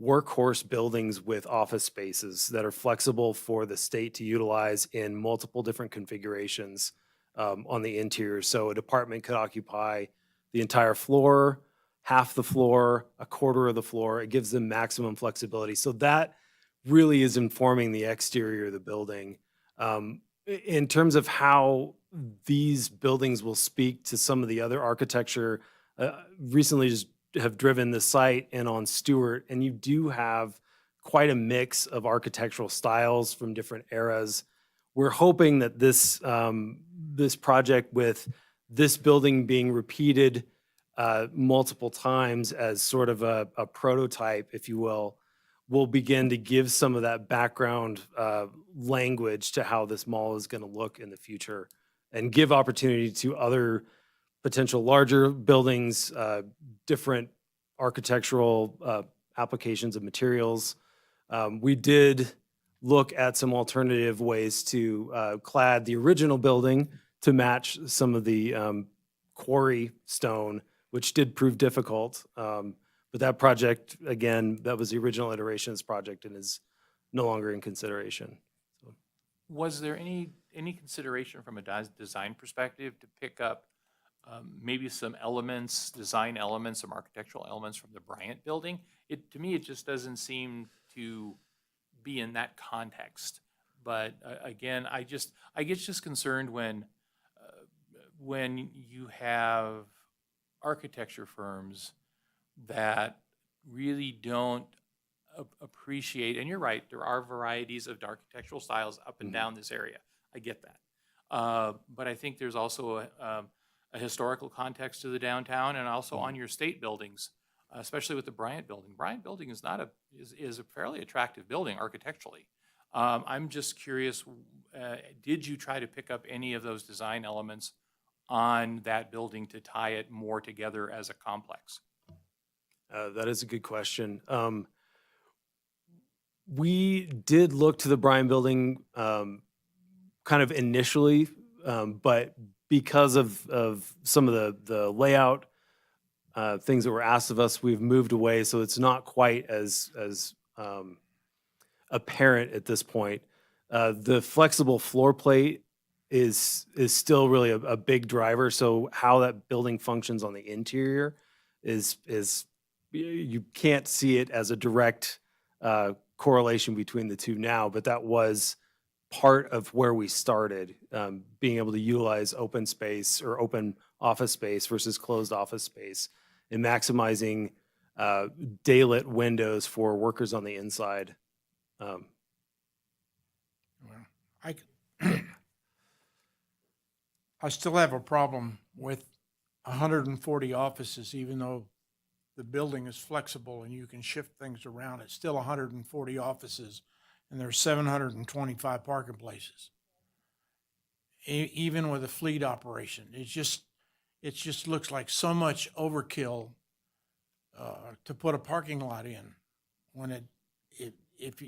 workhorse buildings with office spaces that are flexible for the state to utilize in multiple different configurations on the interior. So a department could occupy the entire floor, half the floor, a quarter of the floor. It gives them maximum flexibility. So that really is informing the exterior of the building. In terms of how these buildings will speak to some of the other architecture, recently just have driven the site and on Stewart, and you do have quite a mix of architectural styles from different eras. We're hoping that this project, with this building being repeated multiple times as sort of a prototype, if you will begin to give some of that background language to how this mall is going to look in the future and give opportunity to other potential larger buildings, different architectural applications of materials. We did look at some alternative ways to clad the original building to match some of the quarry stone, which did prove difficult. But that project, again, that was the original iteration of this project and is no longer in consideration. Was there any consideration from a design perspective to pick up maybe some elements, design elements, some architectural elements from the Bryant building? To me, it just doesn't seem to be in that context. But again, I get just concerned when you have architecture firms that really don't appreciate, and you're right, there are varieties of architectural styles up and down this area. I get that. But I think there's also a historical context to the downtown and also on your state buildings, especially with the Bryant building. Bryant building is a fairly attractive building architecturally. I'm just curious, did you try to pick up any of those design elements on that building to tie it more together as a complex? That is a good question. We did look to the Bryan building kind of initially, but because of some of the layout things that were asked of us, we've moved away. So it's not quite as apparent at this point. The flexible floor plate is still really a big driver. So how that building functions on the interior is you can't see it as a direct correlation between the two now, but that was part of where we started, being able to utilize open space or open office space versus closed office space and maximizing daylit windows for workers on the inside. Well, I still have a problem with 140 offices, even though the building is flexible and you can shift things around. It's still 140 offices and there's 725 parking places. Even with a fleet operation, it just looks like so much overkill to put a parking lot in when if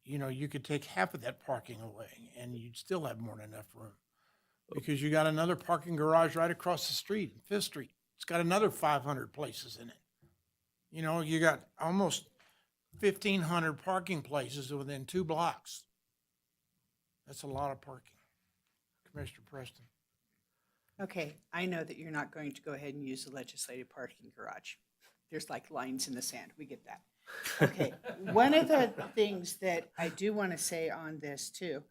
you could take half of that parking away and you'd still have more than enough room. Because you got another parking garage right across the street, Fifth Street. It's got another 500 places in it. You got almost 1,500 parking places within 2 blocks. That's a lot of parking. Commissioner Preston. Okay, I know that you're not going to go ahead and use the legislative parking garage. There's like lines in the sand, we get that. Okay, one of the things that I do want to say on this too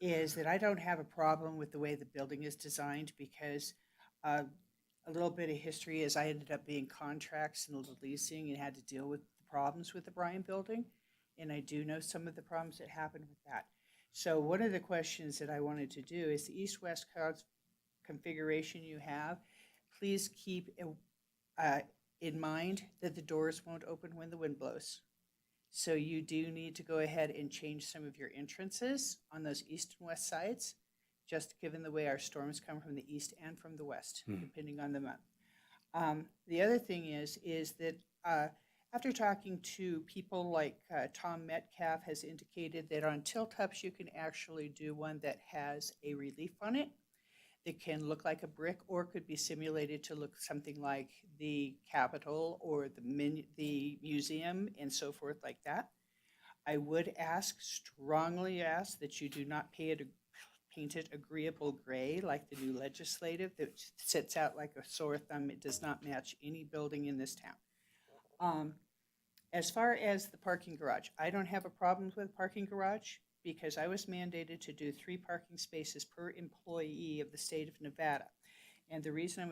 is that I don't have a problem with the way the building is designed because a little bit of history is I ended up being contracts and leasing and had to deal with the problems with the Bryan building. And I do know some of the problems that happened with that. So one of the questions that I wanted to do is the east-west configuration you have, please keep in mind that the doors won't open when the wind blows. So you do need to go ahead and change some of your entrances on those east and west sides, just given the way our storms come from the east and from the west, depending on the month. The other thing is that after talking to people like Tom Metcalf has indicated that on tilt-ups you can actually do one that has a relief on it that can look like a brick or could be simulated to look something like the Capitol or the museum and so forth like that. I would strongly ask that you do not paint it agreeable gray like the new legislative that sits out like a sore thumb. It does not match any building in this town. As far as the parking garage, I don't have a problem with parking garage because I was mandated to do 3 parking spaces per employee of the state of Nevada. And the reason I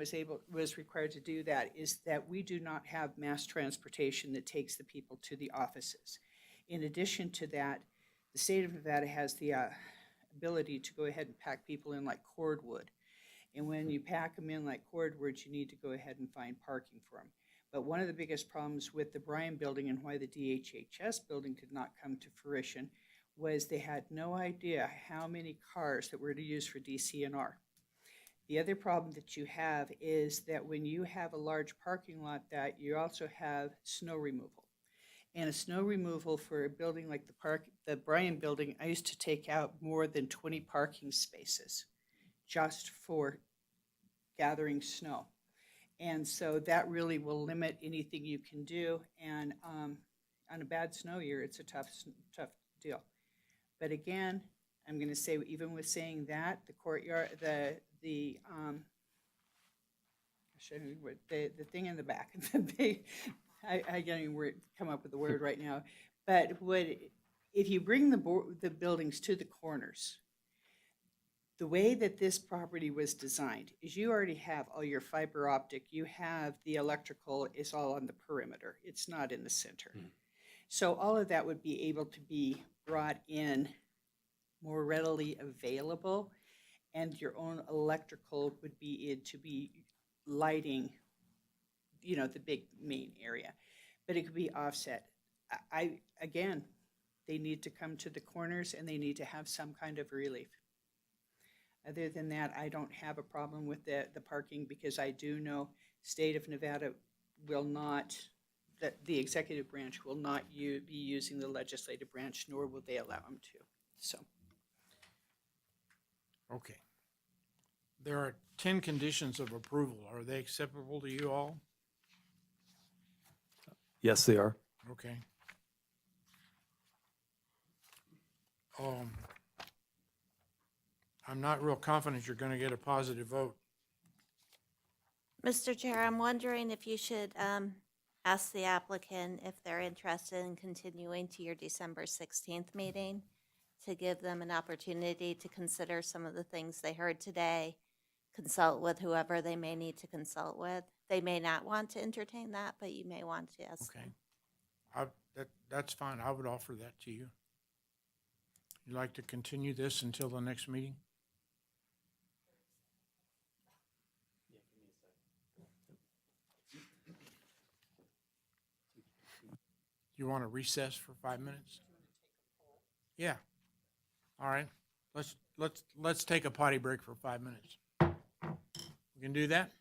was required to do that is that we do not have mass transportation that takes the people to the offices. In addition to that, the state of Nevada has the ability to go ahead and pack people in like cordwood. And when you pack them in like cordwood, you need to go ahead and find parking for them. But one of the biggest problems with the Bryan building and why the DHHS building did not come to fruition was they had no idea how many cars that were to use for DCNR. The other problem that you have is that when you have a large parking lot that you also have snow removal. And a snow removal for a building like the Bryan building, I used to take out more than 20 parking spaces just for gathering snow. And so that really will limit anything you can do. And on a bad snow year, it's a tough deal. But again, I'm going to say, even with saying that, the courtyard, the thing in the back, I can't even come up with the word right now. But if you bring the buildings to the corners, the way that this property was designed is you already have all your fiber optic, you have the electrical is all on the perimeter. It's not in the center. So all of that would be able to be brought in more readily available, and your own electrical would be to be lighting, the big main area. But it could be offset. Again, they need to come to the corners and they need to have some kind of relief. Other than that, I don't have a problem with the parking because I do know state of Nevada will not, that the executive branch will not be using the legislative branch, nor will they allow them to. So. Okay. There are 10 conditions of approval. Are they acceptable to you all? Yes, they are. Okay. I'm not real confident you're going to get a positive vote. Mr. Chair, I'm wondering if you should ask the applicant if they're interested in continuing to your December 16th meeting to give them an opportunity to consider some of the things they heard today, consult with whoever they may need to consult with. They may not want to entertain that, but you may want to ask them. That's fine. I would offer that to you. You'd like to continue this until the next meeting? You want to recess for 5 minutes? Yeah. All right. Let's take a potty break for 5 minutes. We can do that?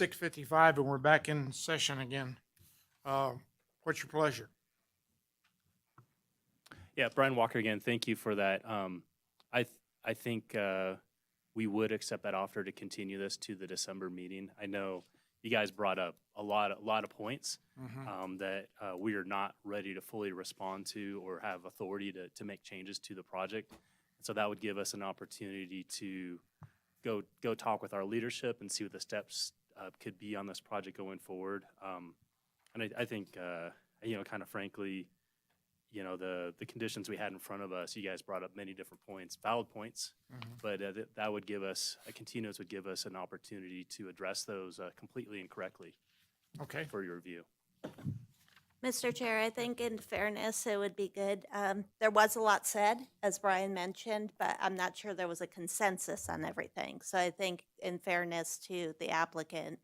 6:55 and we're back in session again. What's your pleasure? Yeah, Brian Walker again, thank you for that. I think we would accept that offer to continue this to the December meeting. I know you guys brought up a lot of points that we are not ready to fully respond to or have authority to make changes to the project. So that would give us an opportunity to go talk with our leadership and see what the steps could be on this project going forward. And I think, kind of frankly, the conditions we had in front of us, you guys brought up many different points, valid points, but that would give us, a continuance would give us an opportunity to address those completely and correctly Okay. for your review. Mr. Chair, I think in fairness, it would be good. There was a lot said, as Brian mentioned, but I'm not sure there was a consensus on everything. So I think in fairness to the applicant,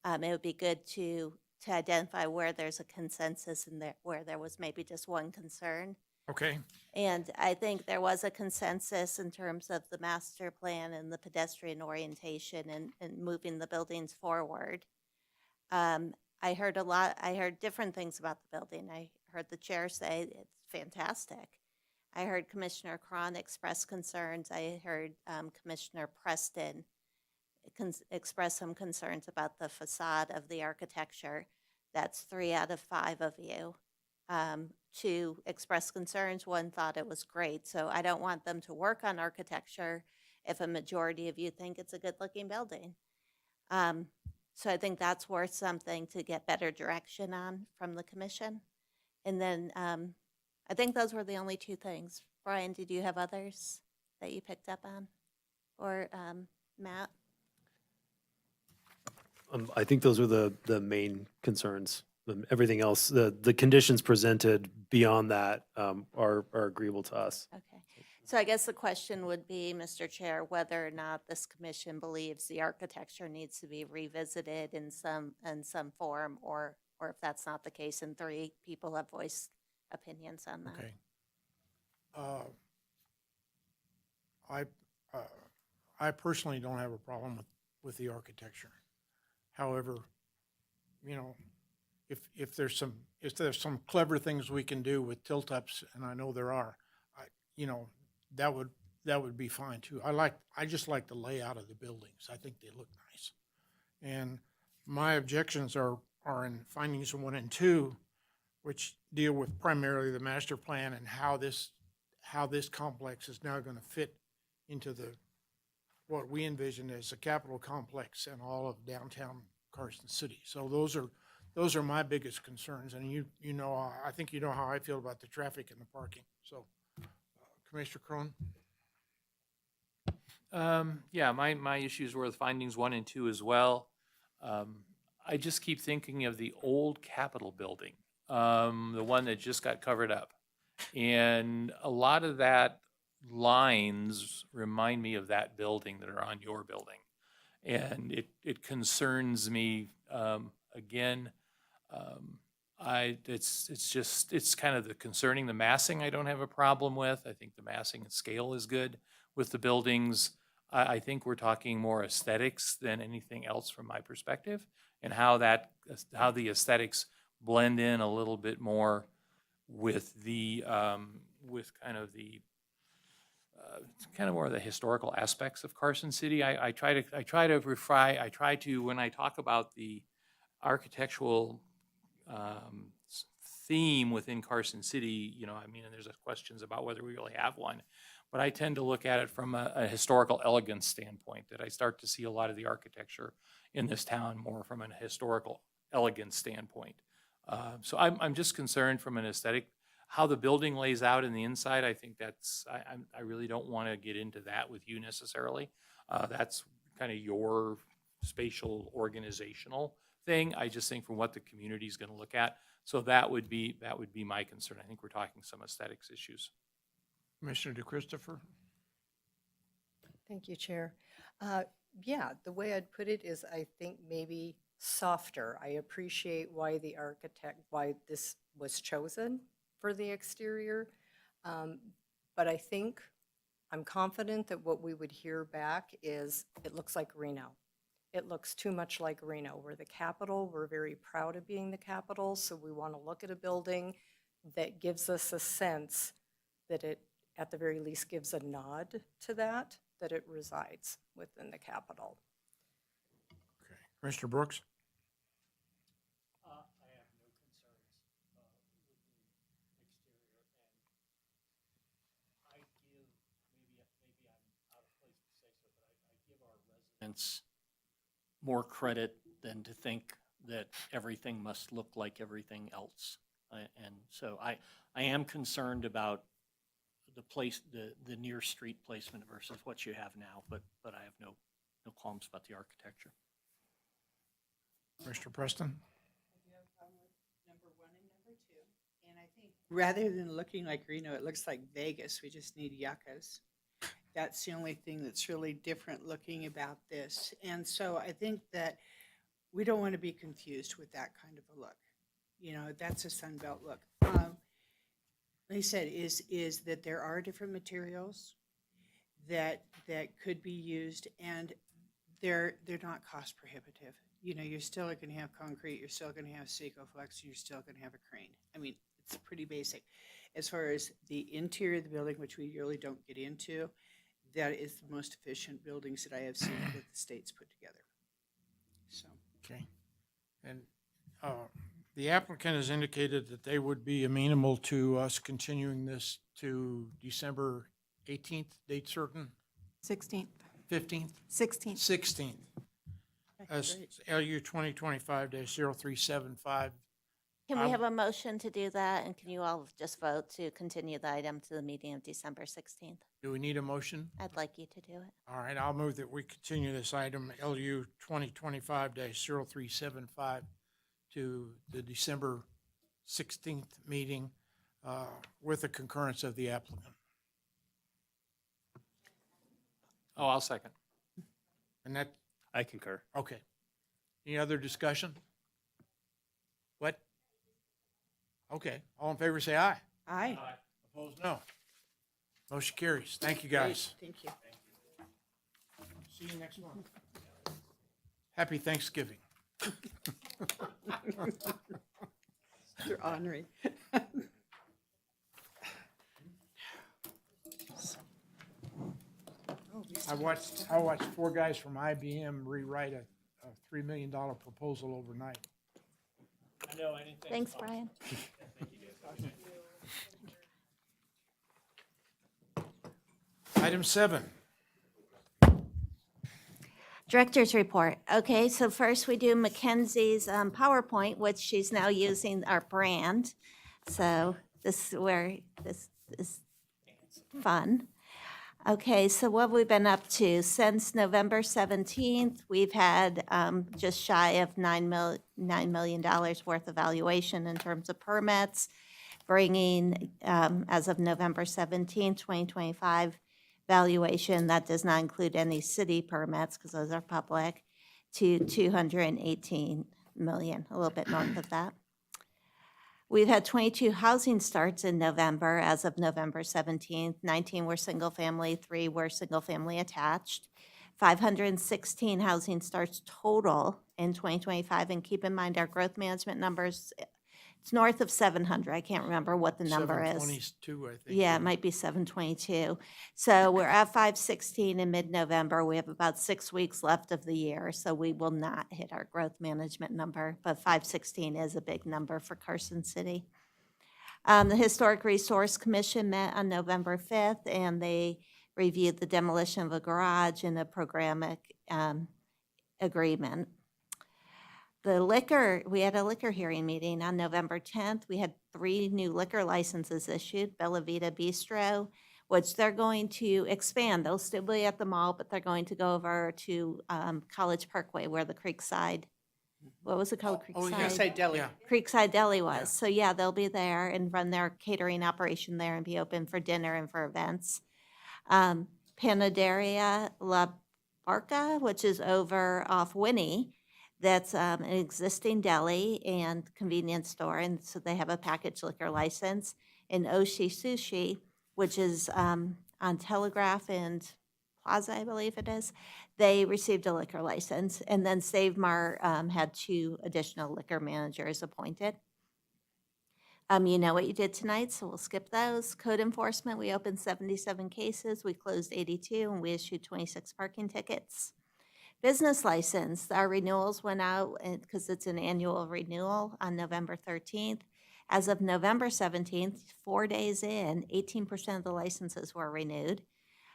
it would be good to identify where there's a consensus and where there was maybe just one concern. Okay. And I think there was a consensus in terms of the master plan and the pedestrian orientation and moving the buildings forward. I heard different things about the building. I heard the chair say it's fantastic. I heard Commissioner Cron express concerns. I heard Commissioner Preston express some concerns about the facade of the architecture. That's 3 out of 5 of you. 2 expressed concerns. 1 thought it was great. So I don't want them to work on architecture if a majority of you think it's a good-looking building. So I think that's worth something to get better direction on from the commission. And then I think those were the only 2 things. Brian, did you have others that you picked up on? Or Matt? I think those were the main concerns. Everything else, the conditions presented beyond that are agreeable to us. Okay. So I guess the question would be, Mr. Chair, whether or not this commission believes the architecture needs to be revisited in some form, or if that's not the case, and 3 people have voiced opinions on that. Okay. I personally don't have a problem with the architecture. However, if there's some clever things we can do with tilt-ups, and I know there are, that would be fine too. I just like the layout of the buildings. I think they look nice. And my objections are in findings 1 and 2, which deal with primarily the master plan and how this complex is now going to fit into what we envision as a capital complex in all of downtown Carson City. So those are my biggest concerns. And I think you know how I feel about the traffic and the parking. So Commissioner Crone? Yeah, my issues were with findings 1 and 2 as well. I just keep thinking of the old Capitol building, the one that just got covered up. And a lot of that lines remind me of that building that are on your building. And it concerns me, again, it's kind of the concerning. The massing I don't have a problem with. I think the massing and scale is good with the buildings. I think we're talking more aesthetics than anything else from my perspective, and how the aesthetics blend in a little bit more with the kind of more of the historical aspects of Carson City. I try to when I talk about the architectural theme within Carson City, and there's questions about whether we really have one, but I tend to look at it from a historical elegance standpoint, that I start to see a lot of the architecture in this town more from an historical elegance standpoint. So I'm just concerned from an aesthetic, how the building lays out in the inside. I think I really don't want to get into that with you necessarily. That's kind of your spatial organizational thing. I just think from what the community is going to look at. So that would be my concern. I think we're talking some aesthetics issues. Commissioner DeChristopher? Thank you, Chair. Yeah, the way I'd put it is I think maybe softer. I appreciate why this was chosen for the exterior. But I think I'm confident that what we would hear back is it looks like Reno. it looks too much like Reno. We're the capital. We're very proud of being the capital. So we want to look at a building that gives us a sense that it, at the very least, gives a nod to that it resides within the capital. Okay. Commissioner Brooks? I have no concerns with the exterior, and I give, maybe I'm out of place to say so, but I give our residents more credit than to think that everything must look like everything else. And so I am concerned about the place, the near street placement versus what you have now, but I have no qualms about the architecture. Commissioner Preston? Number 1 and number 2. And I think rather than looking like Reno, it looks like Vegas. We just need yuccas. That's the only thing that's really different looking about this. And so I think that we don't want to be confused with that kind of a look. You know, that's a Sunbelt look. Like I said, is that there are different materials that could be used, and they're not cost prohibitive. You know, you're still going to have concrete, you're still going to have Sikoflex, you're still going to have a crane. I mean, it's pretty basic. As far as the interior of the building, which we really don't get into, that is the most efficient buildings that I have seen that the state's put together. So. Okay. And the applicant has indicated that they would be amenable to us continuing this to December 18th, date certain, 16th. 15th, 16th. 16th. As LU 2025-0375. Can we have a motion to do that? And can you all just vote to continue the item to the meeting of December 16th? Do we need a motion? I'd like you to do it. All right, I'll move that we continue this item, LU 2025-0375, to the December 16th meeting with the concurrence of the applicant. Oh, I'll second. And that, I concur. okay. Any other discussion? What? Okay, all in favor say aye. Aye. Opposed, no. Motion carries. Thank you, guys. Thank you. See you next month. Happy Thanksgiving. You're ornery. I watched 4 guys from IBM rewrite a $3 million proposal overnight. I know, I didn't think. Thanks, Brian. Item 7. Director's report. Okay, so first we do Mackenzie's PowerPoint, which she's now using our brand. So this is where this is fun. Okay, so what have we been up to? Since November 17th, we've had just shy of $9 million worth of valuation in terms of permits, bringing, as of November 17th, 2025, valuation, that does not include any city permits because those are public, to 218 million, a little bit north of that. We've had 22 housing starts in November as of November 17th. 19 were single family, 3 were single family attached. 516 housing starts total in 2025. And keep in mind our growth management numbers, it's north of 700. I can't remember what the number is. 722, I think. Yeah, it might be 722. So we're at 516 in mid-November. We have about 6 weeks left of the year, so we will not hit our growth management number, but 516 is a big number for Carson City. The Historic Resource Commission met on November 5th, and they reviewed the demolition of a garage and a programmatic agreement. The liquor, we had a liquor hearing meeting on November 10th. We had 3 new liquor licenses issued, Bella Vita Bistro, which they're going to expand. They'll still be at the mall, but they're going to go over to College Parkway where the Creekside, what was it called? Oh, yeah. Creekside Deli. Yeah. Creekside Deli was. So yeah, they'll be there and run their catering operation there and be open for dinner and for events. Panaderia La Barca, which is over off Winnie, that's an existing deli and convenience store, and so they have a packaged liquor license. And Oshi Sushi, which is on Telegraph and Plaza, I believe it is, they received a liquor license. And then Save Mart had 2 additional liquor managers appointed. You know what you did tonight, so we'll skip those. Code enforcement, we opened 77 cases, we closed 82, and we issued 26 parking tickets. Business license, our renewals went out because it's an annual renewal on November 13th. As of November 17th, 4 days in, 18% of the licenses were renewed.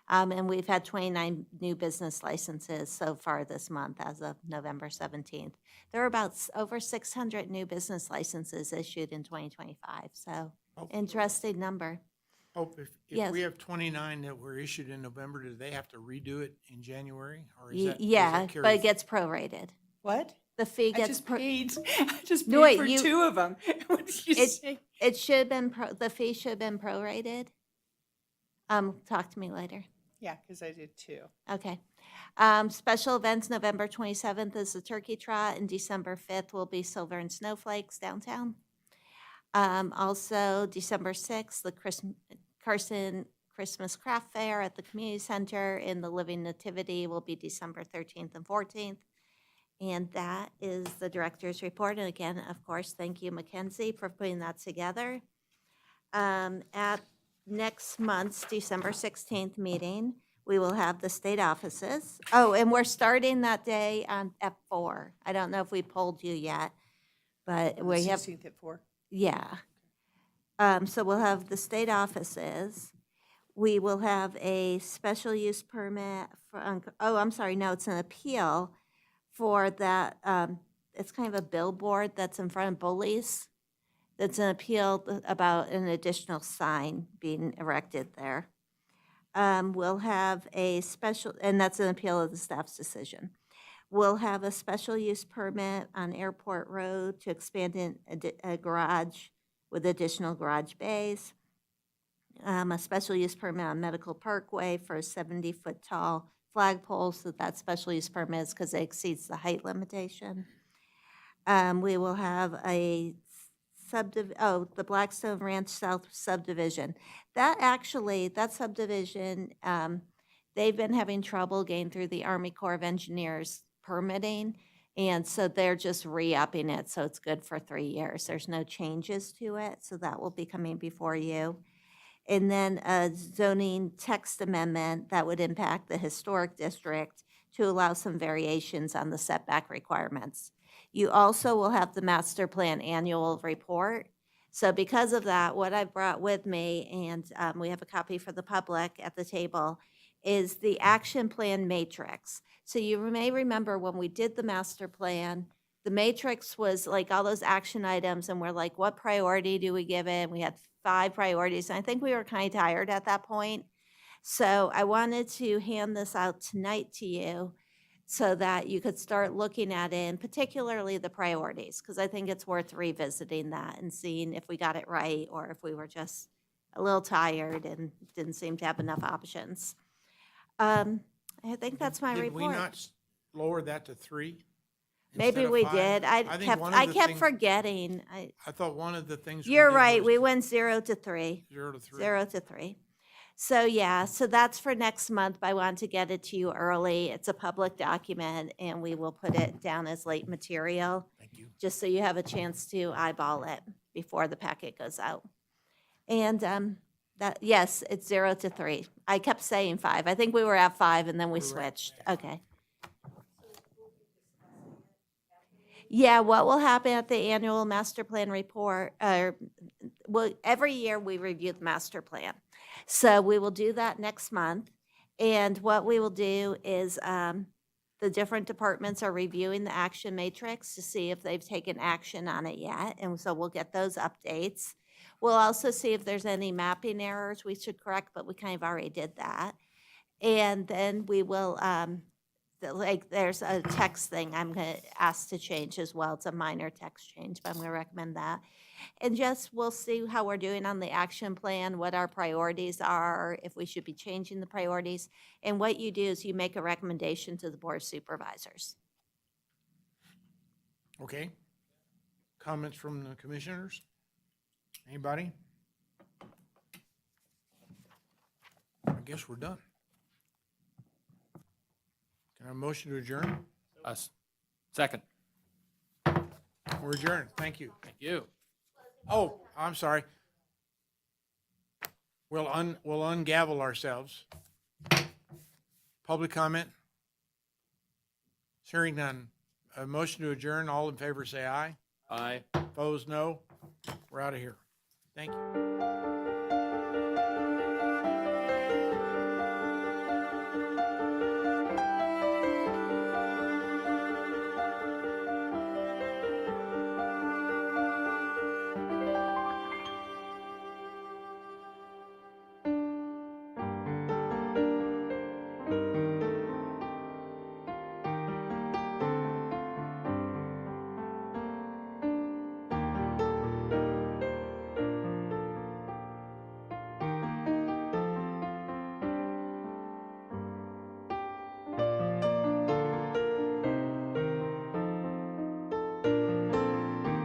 And we've had 29 new business licenses so far this month as of November 17th. There are about over 600 new business licenses issued in 2025, so interesting number. Hope, if Yes. we have 29 that were issued in November, do they have to redo it in January? Or is Y- that, does Yeah, that carry but it gets prorated. What? The fee I gets. just paid, I just No, paid wait, for you- 2 of them. What did you say? It should have been, the fee should have been prorated. Talk to me later. Yeah, because I did 2. Okay. Special events, November 27th is the Turkey Trot, and December 5th will be Silver and Snowflakes downtown. Also, December 6th, the Carson Christmas Craft Fair at the Community Center, and the Living Nativity will be December 13th and 14th. And that is the director's report. And again, of course, thank you, Mackenzie, for putting that together. At next month's December 16th meeting, we will have the state offices. Oh, and we're starting that day at 4. I don't know if we polled you yet, but we have, 16th at 4. yeah. So we'll have the state offices. We will have a special use permit for, oh, I'm sorry, no, it's an appeal for that, it's kind of a billboard that's in front of Bullies. That's an appeal about an additional sign being erected there. We'll have a special, and that's an appeal of the staff's decision. We'll have a special use permit on Airport Road to expand in a garage with additional garage bays. A special use permit on Medical Parkway for a 70-foot tall flagpole, so that special use permit is because it exceeds the height limitation. We will have a the Blackstone Ranch South subdivision. That subdivision, they've been having trouble getting through the Army Corps of Engineers permitting, and so they're just re-upping it, so it's good for 3 years. There's no changes to it, so that will be coming before you. And then a zoning text amendment that would impact the historic district to allow some variations on the setback requirements. You also will have the master plan annual report. So because of that, what I brought with me, and we have a copy for the public at the table, is the action plan matrix. So you may remember when we did the master plan, the matrix was like all those action items, and we're like, what priority do we give it? And we had 5 priorities, and I think we were kind of tired at that point. So I wanted to hand this out tonight to you so that you could start looking at it, and particularly the priorities, because I think it's worth revisiting that and seeing if we got it right or if we were just a little tired and didn't seem to have enough options. I think that's my Did report. we not lower that to 3? Maybe instead of we 5? did. I think one of I the kept things- forgetting. I thought one of the things. You're did right. was We went 0 to 3. 0 to 3. 0 to 3. So yeah, so that's for next month, but I want to get it to you early. It's a public document, and we will put it down as late material. Thank you. Just so you have a chance to eyeball it before the packet goes out. And that, yes, it's 0 to 3. I kept saying 5. I think we were at 5 and then we We were at switched. Okay. Yeah, what will happen at the annual master plan report, well, every year we review the master plan. So we will do that next month. And what we will do is the different departments are reviewing the action matrix to see if they've taken action on it yet. And so we'll get those updates. We'll also see if there's any mapping errors we should correct, but we kind of already did that. And then we will, like, there's a text thing I'm going to ask to change as well. It's a minor text change, but I'm going to recommend that. And just, we'll see how we're doing on the action plan, what our priorities are, if we should be changing the priorities. And what you do is you make a recommendation to the Board of Supervisors. Okay. Comments from the commissioners? Anybody? I guess we're done. Can I have a motion to adjourn? Second. We're adjourned. Thank you. Thank you. Oh, I'm sorry. We'll ungavel ourselves. Public comment? Hearing none. A motion to adjourn. All in favor, say aye. Aye. Opposed, no. We're out of here. Thank you.